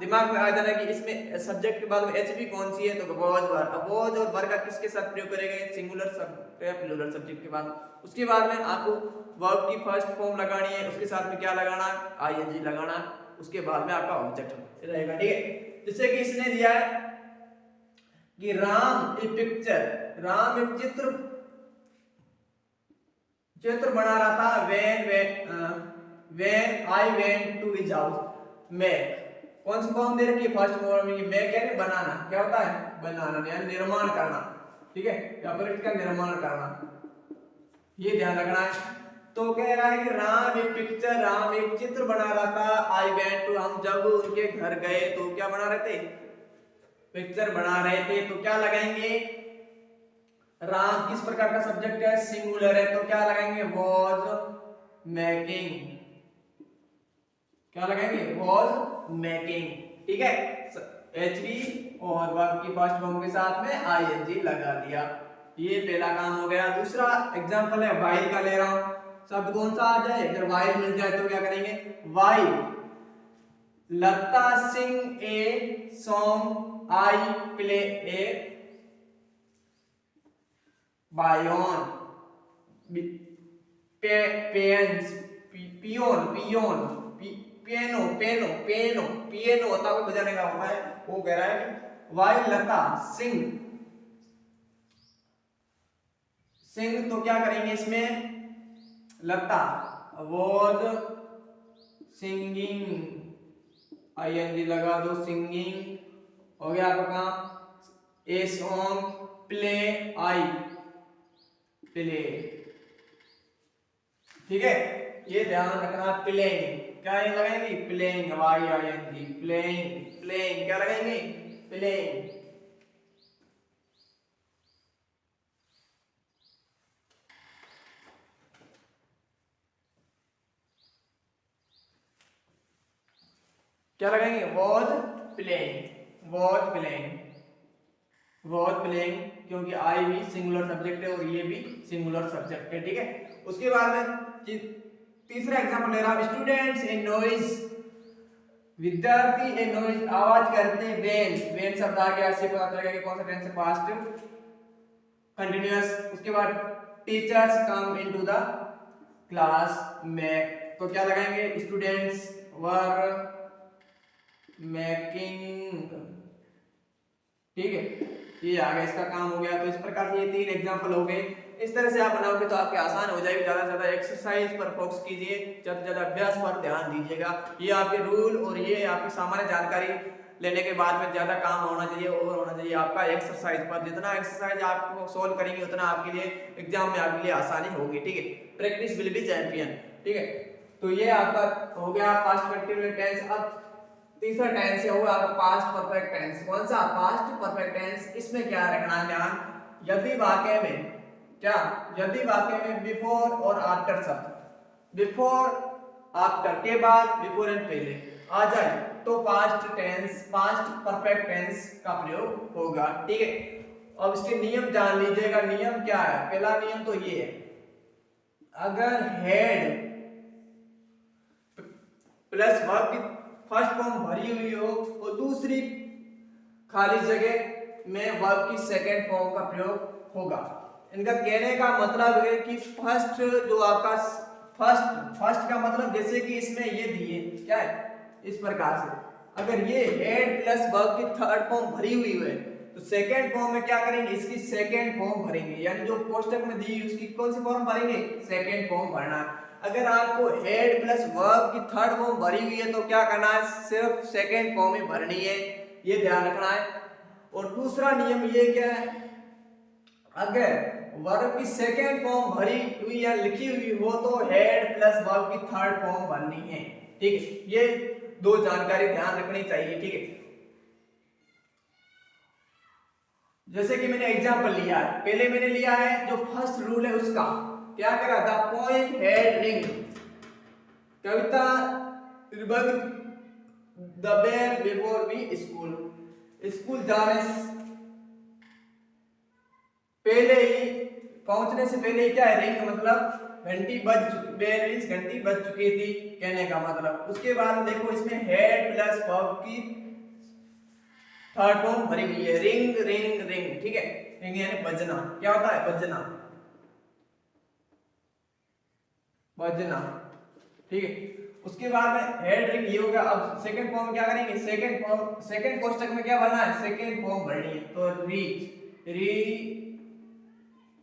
दिमाग में आ जाना कि इसमें सब्जेक्ट के बाद में एच बी कौन सी है, तो वॉज वर। अब वॉज और वर का किसके साथ प्रयोग करेंगे, सिंगुलर सब्जेक्ट या प्लूरल सब्जेक्ट के बाद। उसके बाद में आपको वर्ब की फर्स्ट फॉर्म लगानी है, उसके साथ में क्या लगाना है, आईएनजी लगाना, उसके बाद में आपका ऑब्जेक्ट रहेगा, ठीक है। जैसे कि इसने दिया है कि राम ए पिक्चर, राम एक चित्र बना रहा था when I went to his house। make कौन सी फॉर्म दे रखी है, फर्स्ट फॉर्म में make यानी बनाना, क्या होता है, बनाना यानी निर्माण करना, ठीक है, या फिर इसका निर्माण करना, ये ध्यान रखना है। तो कह रहा है कि राम एक पिक्चर, राम एक चित्र बना रहा था, I went to, हम जब उनके घर गए तो क्या बना रहे थे, पिक्चर बना रहे थे। तो क्या लगाएंगे, राम किस प्रकार का सब्जेक्ट है, सिंगुलर है, तो क्या लगाएंगे, वाज मेकिंग, क्या लगाएंगे, वाज मेकिंग, ठीक है। एचबी और वर्ब की फर्स्ट फॉर्म के साथ में आईएनजी लगा दिया, ये पहला काम हो गया। दूसरा एग्जांपल है वाइल का ले रहा हूं, शब्द कौन सा आ जाए, अगर वाइल मिल जाए तो क्या करेंगे, while Lata sing a song I play a बायोन पियोन होता है, बजाने का होता है। वो कह रहा है कि वाइल लता सिंग तो क्या करेंगे इसमें, लता वाज सिंगिंग, आईएनजी लगा दो, सिंगिंग हो गया आपका काम। A song play I play, ठीक है, ये ध्यान रखना। प्लेइंग क्या ये लगाएंगे, playing, Y I N G, playing, playing क्या लगाएंगे, प्लेइंग। क्या लगाएंगे, was playing, was playing, was playing, क्योंकि आई भी सिंगुलर सब्जेक्ट है और ये भी सिंगुलर सब्जेक्ट है, ठीक है। उसके बाद में तीसरा एग्जांपल ले रहा हूं, स्टूडेंट्स ए नॉइज, विद्यार्थी ए नॉइज आवाज करते हैं, व्हेन शब्द आ गया, इससे पता चलेगा कि कौन सा टेंस है, पास्ट कंटीन्यूअस। उसके बाद teachers come into the class make, तो क्या लगाएंगे, स्टूडेंट्स वर मेकिंग, ठीक है, ये आ गया, इसका काम हो गया। तो इस प्रकार से ये 3 एग्जांपल हो गए। इस तरह से आप बनाओगे तो आपके आसान हो जाएगी। ज्यादा से ज्यादा एक्सरसाइज पर फोकस कीजिए, ज्यादा से ज्यादा अभ्यास पर ध्यान दीजिएगा। ये आपके रूल और ये आपकी सामान्य जानकारी लेने के बाद में ज्यादा काम होना चाहिए और होना चाहिए आपका एक्सरसाइज पर। जितना एक्सरसाइज आप सोल्व करेंगे उतना आपके लिए एग्जाम में आपके लिए आसानी होगी, ठीक है। प्रैक्टिस विल बी चैंपियन, ठीक है। तो ये आपका हो गया पास्ट कंटिन्यूअस टेंस। अब तीसरा टेंस है वो आपका पास्ट परफेक्ट टेंस। कौन सा, पास्ट परफेक्ट टेंस। इसमें क्या रखना है ध्यान, यदि वाक्य में क्या, यदि वाक्य में बिफोर और आफ्टर शब्द, बिफोर आफ्टर के बाद, बिफोर एंड पहले आ जाए तो past tense, past perfect tense का प्रयोग होगा, ठीक है। अब इसके नियम जान लीजिएगा। नियम क्या है, पहला नियम तो ये है, अगर हेड प्लस वर्ब की फर्स्ट फॉर्म भरी हुई हो और दूसरी खाली जगह में वर्ब की सेकंड फॉर्म का प्रयोग होगा। इनका कहने का मतलब है कि फर्स्ट जो आपका फर्स्ट का मतलब, जैसे कि इसमें ये दिए क्या है, इस प्रकार से अगर ये हेड प्लस वर्ब की थर्ड फॉर्म भरी हुई है तो सेकंड फॉर्म में क्या करेंगे, इसकी सेकंड फॉर्म भरेंगे, यानी जो कोष्टक में दी उसकी कौन सी फॉर्म भरेंगे, सेकंड फॉर्म भरना है। अगर आपको हेड प्लस वर्ब की थर्ड फॉर्म भरी हुई है तो क्या करना है, सिर्फ सेकंड फॉर्म ही भरनी है, ये ध्यान रखना है। और दूसरा नियम ये क्या है, अगर वर्ब की सेकंड फॉर्म भरी हुई या लिखी हुई हो तो हेड प्लस वर्ब की थर्ड फॉर्म भरनी है, ठीक है। ये 2 जानकारी ध्यान रखनी चाहिए, ठीक है। जैसे कि मैंने एग्जांपल लिया है, पहले मैंने लिया है जो फर्स्ट रूल है उसका, क्या करा, द पोएम हैड रिंग, कविता the bell before we school, school जाने पहले ही, पहुंचने से पहले ही क्या है, रिंग मतलब घंटी बज चुकी, बेल मींस घंटी बज चुकी थी कहने का मतलब। उसके बाद देखो इसमें हेड प्लस वर्ब की थर्ड फॉर्म भरी हुई है, रिंग रिंग रिंग, ठीक है। रिंग यानी बजना, क्या होता है, बजना, बजना, ठीक है। उसके बाद में हेड रिंग ये हो गया। अब सेकंड फॉर्म क्या करेंगे, सेकंड फॉर्म, सेकंड कोष्ठक में क्या भरना है, सेकंड फॉर्म भरनी है। तो रीच,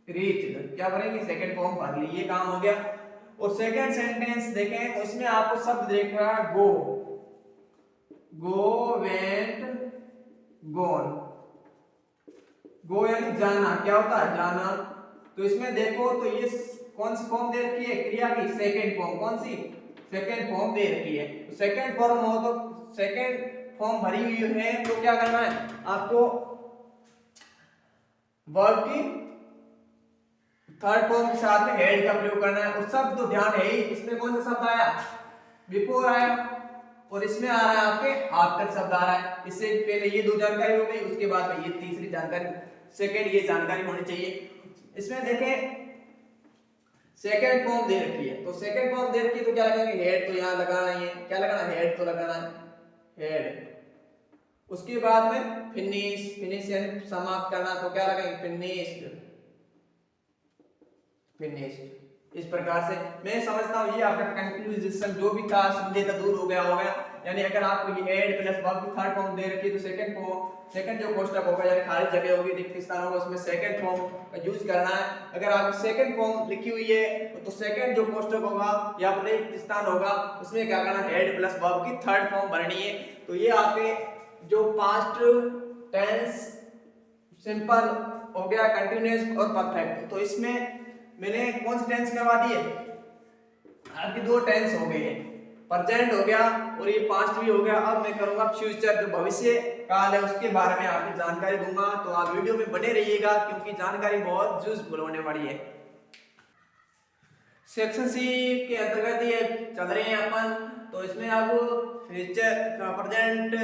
रीच क्या भरेंगे, सेकंड फॉर्म भर ली, ये काम हो गया। और सेकंड सेंटेंस देखें तो इसमें आपको शब्द देखा गो, गो वेंट गोन, गो यानी जाना, क्या होता है, जाना। तो इसमें देखो तो ये कौन सी फॉर्म दे रखी है, क्रिया की सेकंड फॉर्म, कौन सी, सेकंड फॉर्म दे रखी है। तो सेकंड फॉर्म हो तो सेकंड फॉर्म भरी हुई है तो क्या करना है आपको, वर्ब की थर्ड फॉर्म के साथ में हेड का प्रयोग करना है। और शब्द तो ध्यान है ही, इसमें कौन सा शब्द आया, बिफोर आया, और इसमें आ रहा है आपके आफ्टर शब्द आ रहा है। इससे पहले ये दो जानकारी हो गई, उसके बाद में ये तीसरी जानकारी, सेकंड ये जानकारी होनी चाहिए। इसमें देखें सेकंड फॉर्म दे रखी है, तो सेकंड फॉर्म दे रखी है तो क्या लगाएंगे, हेड, तो यहाँ लगाना है, क्या लगाना है, हेड तो लगाना है, हेड। उसके बाद में फिनिश, फिनिश यानी समाप्त करना, तो क्या लगाएंगे, फिनिश्ड, फिनिश्ड। इस प्रकार से मैं समझता हूँ ये आपका कंक्लूजन जो भी था संदेह दूर हो गया होगा। यानी अगर आपको ये हेड प्लस वर्ब की थर्ड फॉर्म दे रखी है तो सेकंड फॉर्म, सेकंड जो कोष्ठक होगा यानी खाली जगह होगी, रिक्त स्थान होगा, उसमें सेकंड फॉर्म का यूज करना है। अगर आपकी सेकंड फॉर्म लिखी हुई है तो सेकंड जो कोष्ठक होगा या रिक्त स्थान होगा उसमें क्या करना है, हेड प्लस वर्ब की थर्ड फॉर्म भरनी है। तो ये आपके जो पास्ट टेंस सिंपल हो गया, कंटीन्यूअस और परफेक्ट। तो इसमें मैंने कौन सी टेंस करवा दी है, आपकी दो टेंस हो गई है, प्रेजेंट हो गया और ये पास्ट भी हो गया। अब मैं करूंगा फ्यूचर, जो भविष्य काल है उसके बारे में आपको जानकारी दूंगा। तो आप वीडियो में बने रहिएगा क्योंकि जानकारी बहुत यूजफुल होने वाली है। सेक्शन सी के अंतर्गत ये चल रहे हैं अपन, तो इसमें अब फ्यूचर प्रेजेंट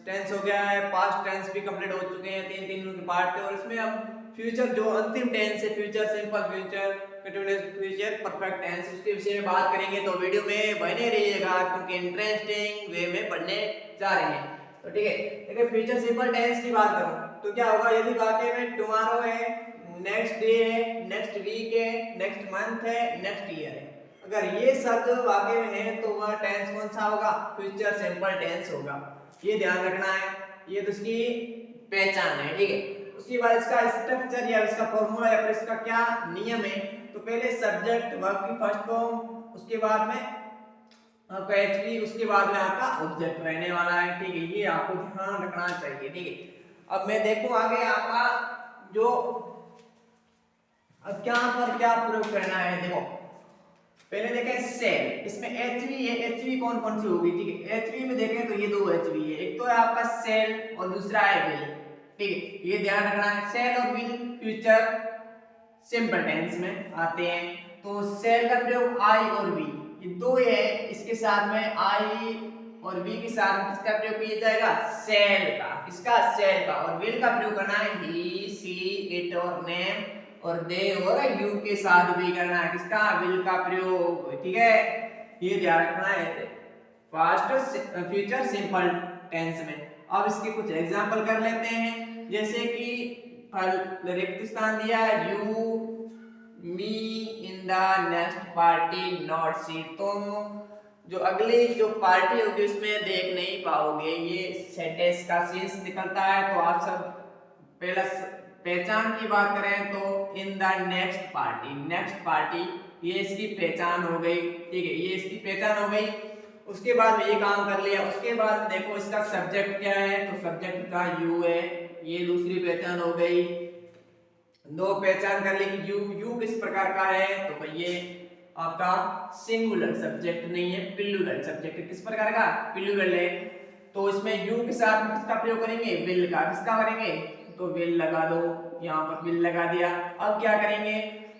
टेंस हो गया है, पास्ट टेंस भी कंप्लीट हो चुके हैं, तीन तीन उनके पार्ट थे। और इसमें अब फ्यूचर जो अंतिम टेंस है, future simple future, continuous future, perfect tense, इसके विषय में बात करेंगे। तो वीडियो में बने रहिएगा क्योंकि इंटरेस्टिंग वे में पढ़ने जा रहे हैं। तो ठीक है, देखिए फ्यूचर सिंपल टेंस की बात करूं तो क्या होगा, यदि वाक्य में टुमारो है, नेक्स्ट डे है, नेक्स्ट वीक है, नेक्स्ट मंथ है, नेक्स्ट ईयर है, अगर ये शब्द वाक्य में है तो वह टेंस कौन सा होगा, फ्यूचर सिंपल टेंस होगा। ये ध्यान रखना है, ये तो इसकी पहचान है, ठीक है। उसके बाद इसका स्ट्रक्चर या इसका फॉर्मूला या फिर इसका क्या नियम है, तो पहले सब्जेक्ट वर्ब की फर्स्ट फॉर्म, उसके बाद में आपका एचवी, उसके बाद में आपका ऑब्जेक्ट रहने वाला है, ठीक है। ये आपको ध्यान रखना चाहिए, ठीक है। अब मैं देखूं आगे आपका जो अब क्या पर क्या प्रयोग करना है, देखो पहले देखें सेल, इसमें एचवी है, एचवी कौन कौन सी होगी, ठीक है। एचवी में देखें तो ये दो एचवी है, एक तो है आपका सेल और दूसरा है विल, ठीक है। ये ध्यान रखना है, सेल और विल फ्यूचर सिंपल टेंस में आते हैं। तो सेल का प्रयोग आई और वी, ये दो है, इसके साथ में आई और वी के साथ किसका प्रयोग किया जाएगा, सेल का, किसका, सेल का। और विल का प्रयोग करना है ही, सी, इट और नेम और दे और यू के साथ भी करना है, किसका, विल का प्रयोग, ठीक है। ये ध्यान रखना है पास्ट फ्यूचर सिंपल टेंस में। अब इसके कुछ एग्जांपल कर लेते हैं, जैसे कि रिक्त स्थान दिया है, you me in the next party not see, तुम जो अगली जो पार्टी होगी उसमें देख नहीं पाओगे, ये सेंटेंस का सेंस निकलता है। तो आप सब पहला पहचान की बात करें तो इन the next party, next party ये इसकी पहचान हो गई, ठीक है, ये इसकी पहचान हो गई। उसके बाद में ये काम कर लिया, उसके बाद देखो इसका सब्जेक्ट क्या है, तो सब्जेक्ट का यू है, ये दूसरी पहचान हो गई। दो पहचान कर ली कि यू किस प्रकार का है, तो भाई ये आपका सिंगुलर सब्जेक्ट नहीं है, प्लूरल सब्जेक्ट, किस प्रकार का, प्लूरल है। तो इसमें यू के साथ में किसका प्रयोग करेंगे, विल का, किसका करेंगे, तो विल लगा दो, यहाँ पर विल लगा दिया। अब क्या करेंगे,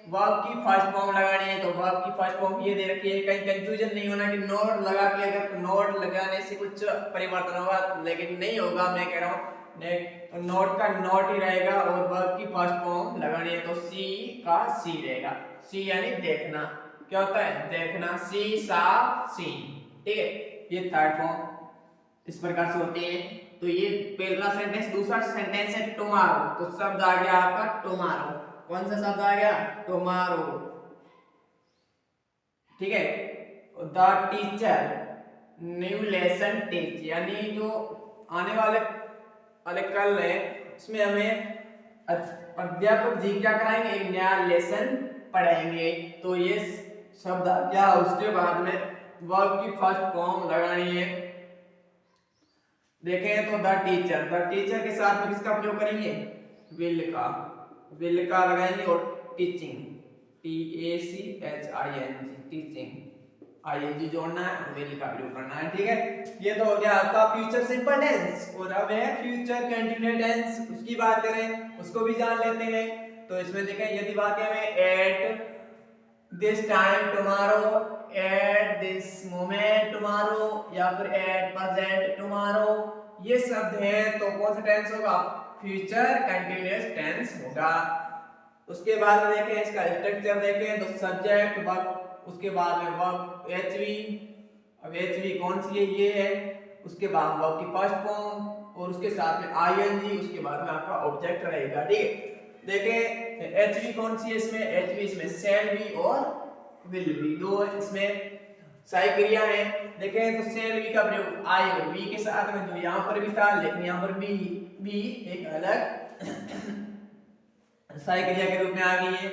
वर्ब की फर्स्ट फॉर्म लगानी है तो वर्ब की फर्स्ट फॉर्म ये दे रखी है, कहीं कंफ्यूजन नहीं होना कि नोट लगा के अगर नोट लगाने से कुछ परिवर्तन होगा, लेकिन नहीं होगा। मैं कह रहा हूँ नोट का नोट ही रहेगा और वर्ब की फर्स्ट फॉर्म लगानी है तो सी का सी रहेगा। सी यानी देखना, क्या होता है देखना, सी सा सी, ठीक है। ये थर्ड फॉर्म इस प्रकार से होती है। तो ये पहला सेंटेंस। दूसरा सेंटेंस है टुमारो, तो शब्द आ गया आपका टुमारो। कौन सा शब्द आ गया टुमारो, ठीक है। The teacher new lesson teach, यानी जो आने वाले कल है उसमें हमें अध्यापक जी क्या कराएंगे, एक नया लेसन पढ़ाएंगे। तो ये शब्द आ गया। उसके बाद में वर्ब की फर्स्ट फॉर्म लगानी है। देखें तो द टीचर के साथ में किसका प्रयोग करेंगे, विल का लगाएंगे और टीचिंग, TACHING, टीचिंग, ING जोड़ना है और विल का प्रयोग करना है, ठीक है। ये तो हो गया आपका फ्यूचर सिंपल टेंस। और अब है फ्यूचर कंटिन्यूअस टेंस, उसकी बात करें, उसको भी जान लेते हैं। तो इसमें देखें यदि वाक्य में at this time tomorrow, at this moment tomorrow या फिर एट प्रेजेंट टुमारो, ये शब्द है तो कौन सा टेंस होगा, फ्यूचर कंटिन्यूअस टेंस होगा। उसके बाद में देखें इसका स्ट्रक्चर देखें तो सब्जेक्ट वर्ब, उसके बाद में वर्ब HV, अब HV कौन सी है ये है, उसके बाद वर्ब की फर्स्ट फॉर्म और उसके साथ में ING, उसके बाद में आपका ऑब्जेक्ट रहेगा, ठीक है। देखें HV कौन सी है इसमें, HV इसमें शैल बी और विल बी, दो इसमें सहायक क्रिया है। देखें तो शैल बी का प्रयोग आई और बी के साथ में, जो यहाँ पर भी था, लेकिन यहाँ पर बी एक अलग सहायक क्रिया के रूप में आ गई है,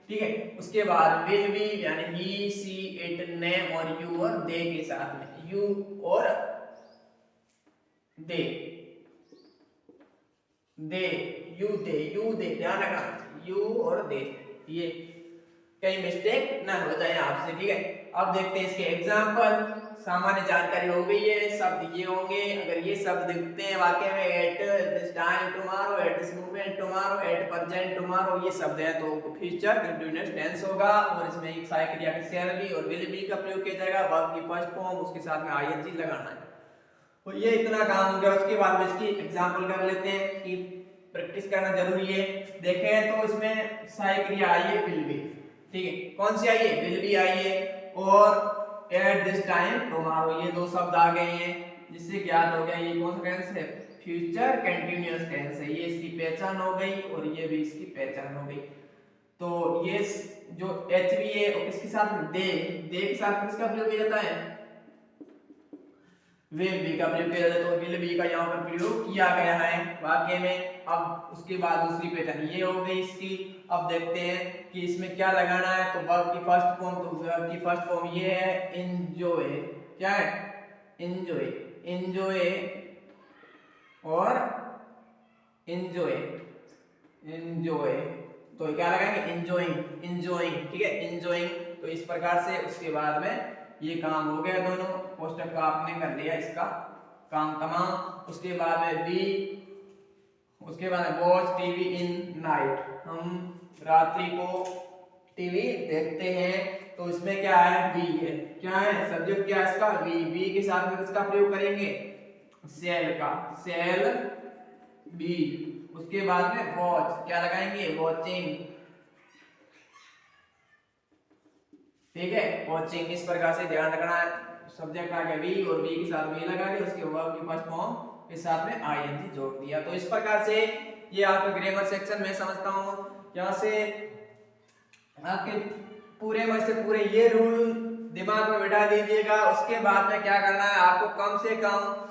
ठीक है। उसके बाद विल बी यानी ही सी इट नेम और यू और दे के साथ में, यू और दे, यू दे ध्यान रखना, यू और दे, ये कहीं मिस्टेक ना हो जाए आपसे, ठीक है। अब देखते हैं इसके एग्जाम्पल। सामान्य जानकारी हो गई है, शब्द ये होंगे, अगर ये शब्द दिखते हैं वाक्य में, at this time tomorrow, at this moment tomorrow, at present tomorrow, ये शब्द है तो फ्यूचर कंटीन्यूअस टेंस होगा। और इसमें एक सहायक क्रिया के शैल बी और विल बी का प्रयोग किया जाएगा, वर्ब की फर्स्ट फॉर्म, उसके साथ में ING लगाना है। तो ये इतना काम हो गया। उसके बाद में इसकी एग्जाम्पल कर लेते हैं कि प्रैक्टिस करना जरूरी है। देखें तो इसमें सहायक क्रिया आई है विल बी, ठीक है। कौन सी आई है, विल बी आई है, और एट दिस टाइम टुमारो, ये दो शब्द आ गए हैं, जिससे ज्ञात हो गया ये कौन सा टेंस है, फ्यूचर कंटीन्यूअस टेंस है। ये इसकी पहचान हो गई और ये भी इसकी पहचान हो गई। तो ये जो HV है और इसके साथ में दे के साथ किसका प्रयोग किया जाता है, विल बी का प्रयोग किया जाता है। तो विल बी का यहाँ पर प्रयोग किया गया है वाक्य में। अब उसके बाद दूसरी पहचान ये हो गई इसकी। अब देखते हैं कि इसमें क्या लगाना है। तो वर्ब की फर्स्ट फॉर्म, तो वर्ब की फर्स्ट फॉर्म ये है एंजॉय, क्या है एंजॉय, एंजॉय और एंजॉय, एंजॉय, तो क्या लगाएंगे एंजॉयिंग, एंजॉयिंग, ठीक है एंजॉयिंग। तो इस प्रकार से उसके बाद में ये काम हो गया, दोनों पोस्टर का आपने कर लिया इसका काम तमाम। उसके बाद में बी, उसके बाद वॉच टीवी इन नाइट, हम रात्रि को टीवी देखते हैं। तो इसमें क्या है, बी है, क्या है सब्जेक्ट, क्या है इसका बी, बी के साथ में किसका प्रयोग करेंगे, सेल का, सेल बी। उसके बाद में वॉच, क्या लगाएंगे वॉचिंग, ठीक है वॉचिंग। इस प्रकार से ध्यान रखना है, सब्जेक्ट आ गया बी और बी के साथ में लगा के उसके वर्ब की फर्स्ट फॉर्म के साथ में ING जोड़ दिया। तो इस प्रकार से ये आपके ग्रामर सेक्शन में समझता हूँ, यहाँ से आपके पूरे में से पूरे ये रूल दिमाग में बिठा दीजिएगा। उसके बाद में क्या करना है, आपको कम से कम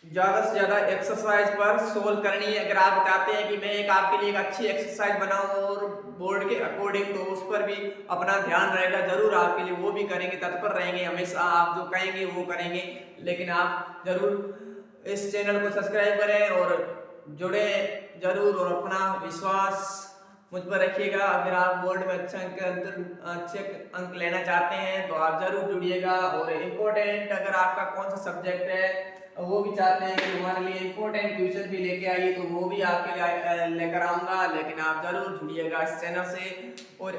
ज्यादा से ज्यादा एक्सरसाइज पर सोल्व करनी है। अगर आप बताते हैं कि मैं एक आपके लिए एक अच्छी एक्सरसाइज बनाऊं और बोर्ड के अकॉर्डिंग, तो उस पर भी अपना ध्यान रहेगा, जरूर आपके लिए वो भी करेंगे, तत्पर रहेंगे, हमेशा आप जो कहेंगे वो करेंगे। लेकिन आप जरूर इस चैनल को सब्सक्राइब करें और जुड़े जरूर, और अपना विश्वास मुझ पर रखिएगा। अगर आप बोर्ड में अच्छे अंक लेना चाहते हैं तो आप जरूर जुड़िएगा। और इम्पोर्टेंट अगर आपका कौन सा सब्जेक्ट है, वो भी चाहते हैं कि हमारे लिए इम्पोर्टेंट क्वेश्चन भी लेके आइए, तो वो भी आपके लिए लेकर आऊँगा, लेकिन आप ज़रूर जुड़िएगा इस चैनल से। और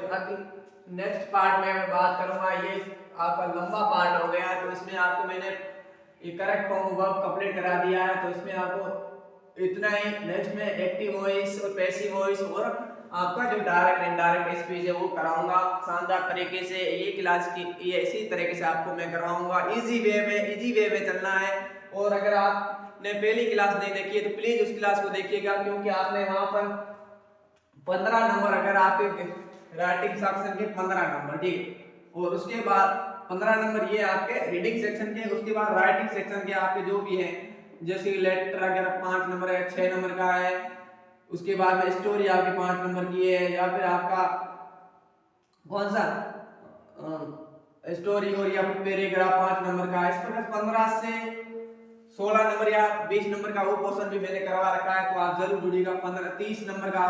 नेक्स्ट पार्ट में मैं बात करूँगा, ये आपका लंबा पार्ट हो गया, तो इसमें आपको मैंने ये करेक्ट फॉर्म वर्ब कंप्लीट करा दिया है, तो इसमें आपको इतना ही। नेक्स्ट में एक्टिव वॉइस और पैसिव वॉइस और आपका जो डायरेक्ट इनडायरेक्ट स्पीच है वो कराऊंगा शानदार तरीके से। ये क्लास की ये इसी तरीके से आपको मैं करवाऊंगा, इजी वे में चलना है। और अगर आपने पहली क्लास नहीं देखी है तो प्लीज उस क्लास को देखिएगा, क्योंकि आपने वहां पर 15 नंबर, अगर आपके राइटिंग सेक्शन के 15 नंबर, ठीक, और उसके बाद 15 नंबर ये आपके रीडिंग सेक्शन के, उसके बाद राइटिंग सेक्शन के आपके जो भी हैं, जैसे लेटर अगर 5 नंबर है, 6 नंबर का है, उसके बाद में स्टोरी आपके 5 नंबर की है, या फिर आपका कौन सा स्टोरी और या फिर पैराग्राफ 5 नंबर का। इस प्रकार 15 से 16 नंबर या 20 नंबर का वो क्वेश्चन भी मैंने करवा रखा है, तो आप जरूर जुड़िएगा। 30 नंबर का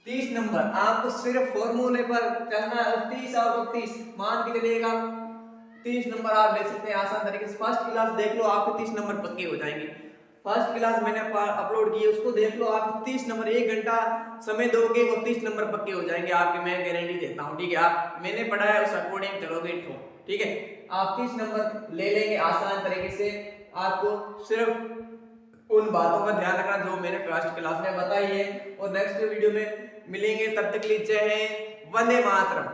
30 नंबर आपको सिर्फ फॉर्मूले पर चलना है, 30 आउट ऑफ 30 मान के चलिएगा, 30 नंबर आप ले सकते हैं आसान तरीके से। फर्स्ट क्लास देख लो, आपके 30 नंबर पक्के हो जाएंगे। फर्स्ट क्लास मैंने अपलोड की, उसको देख लो, आप 30 नंबर 1 घंटा समय दोगे वो 30 नंबर पक्के हो जाएंगे आपके, मैं गारंटी देता हूँ, ठीक है। आप मैंने पढ़ा है उस अकॉर्डिंग चलोगे तो ठीक है, आप 30 नंबर ले लेंगे आसान तरीके से। आपको सिर्फ उन बातों का ध्यान रखना जो मैंने फर्स्ट क्लास में बताई है। और नेक्स्ट वीडियो में मिलेंगे, तब तक के लिए जय हिंद, वंदे मातरम।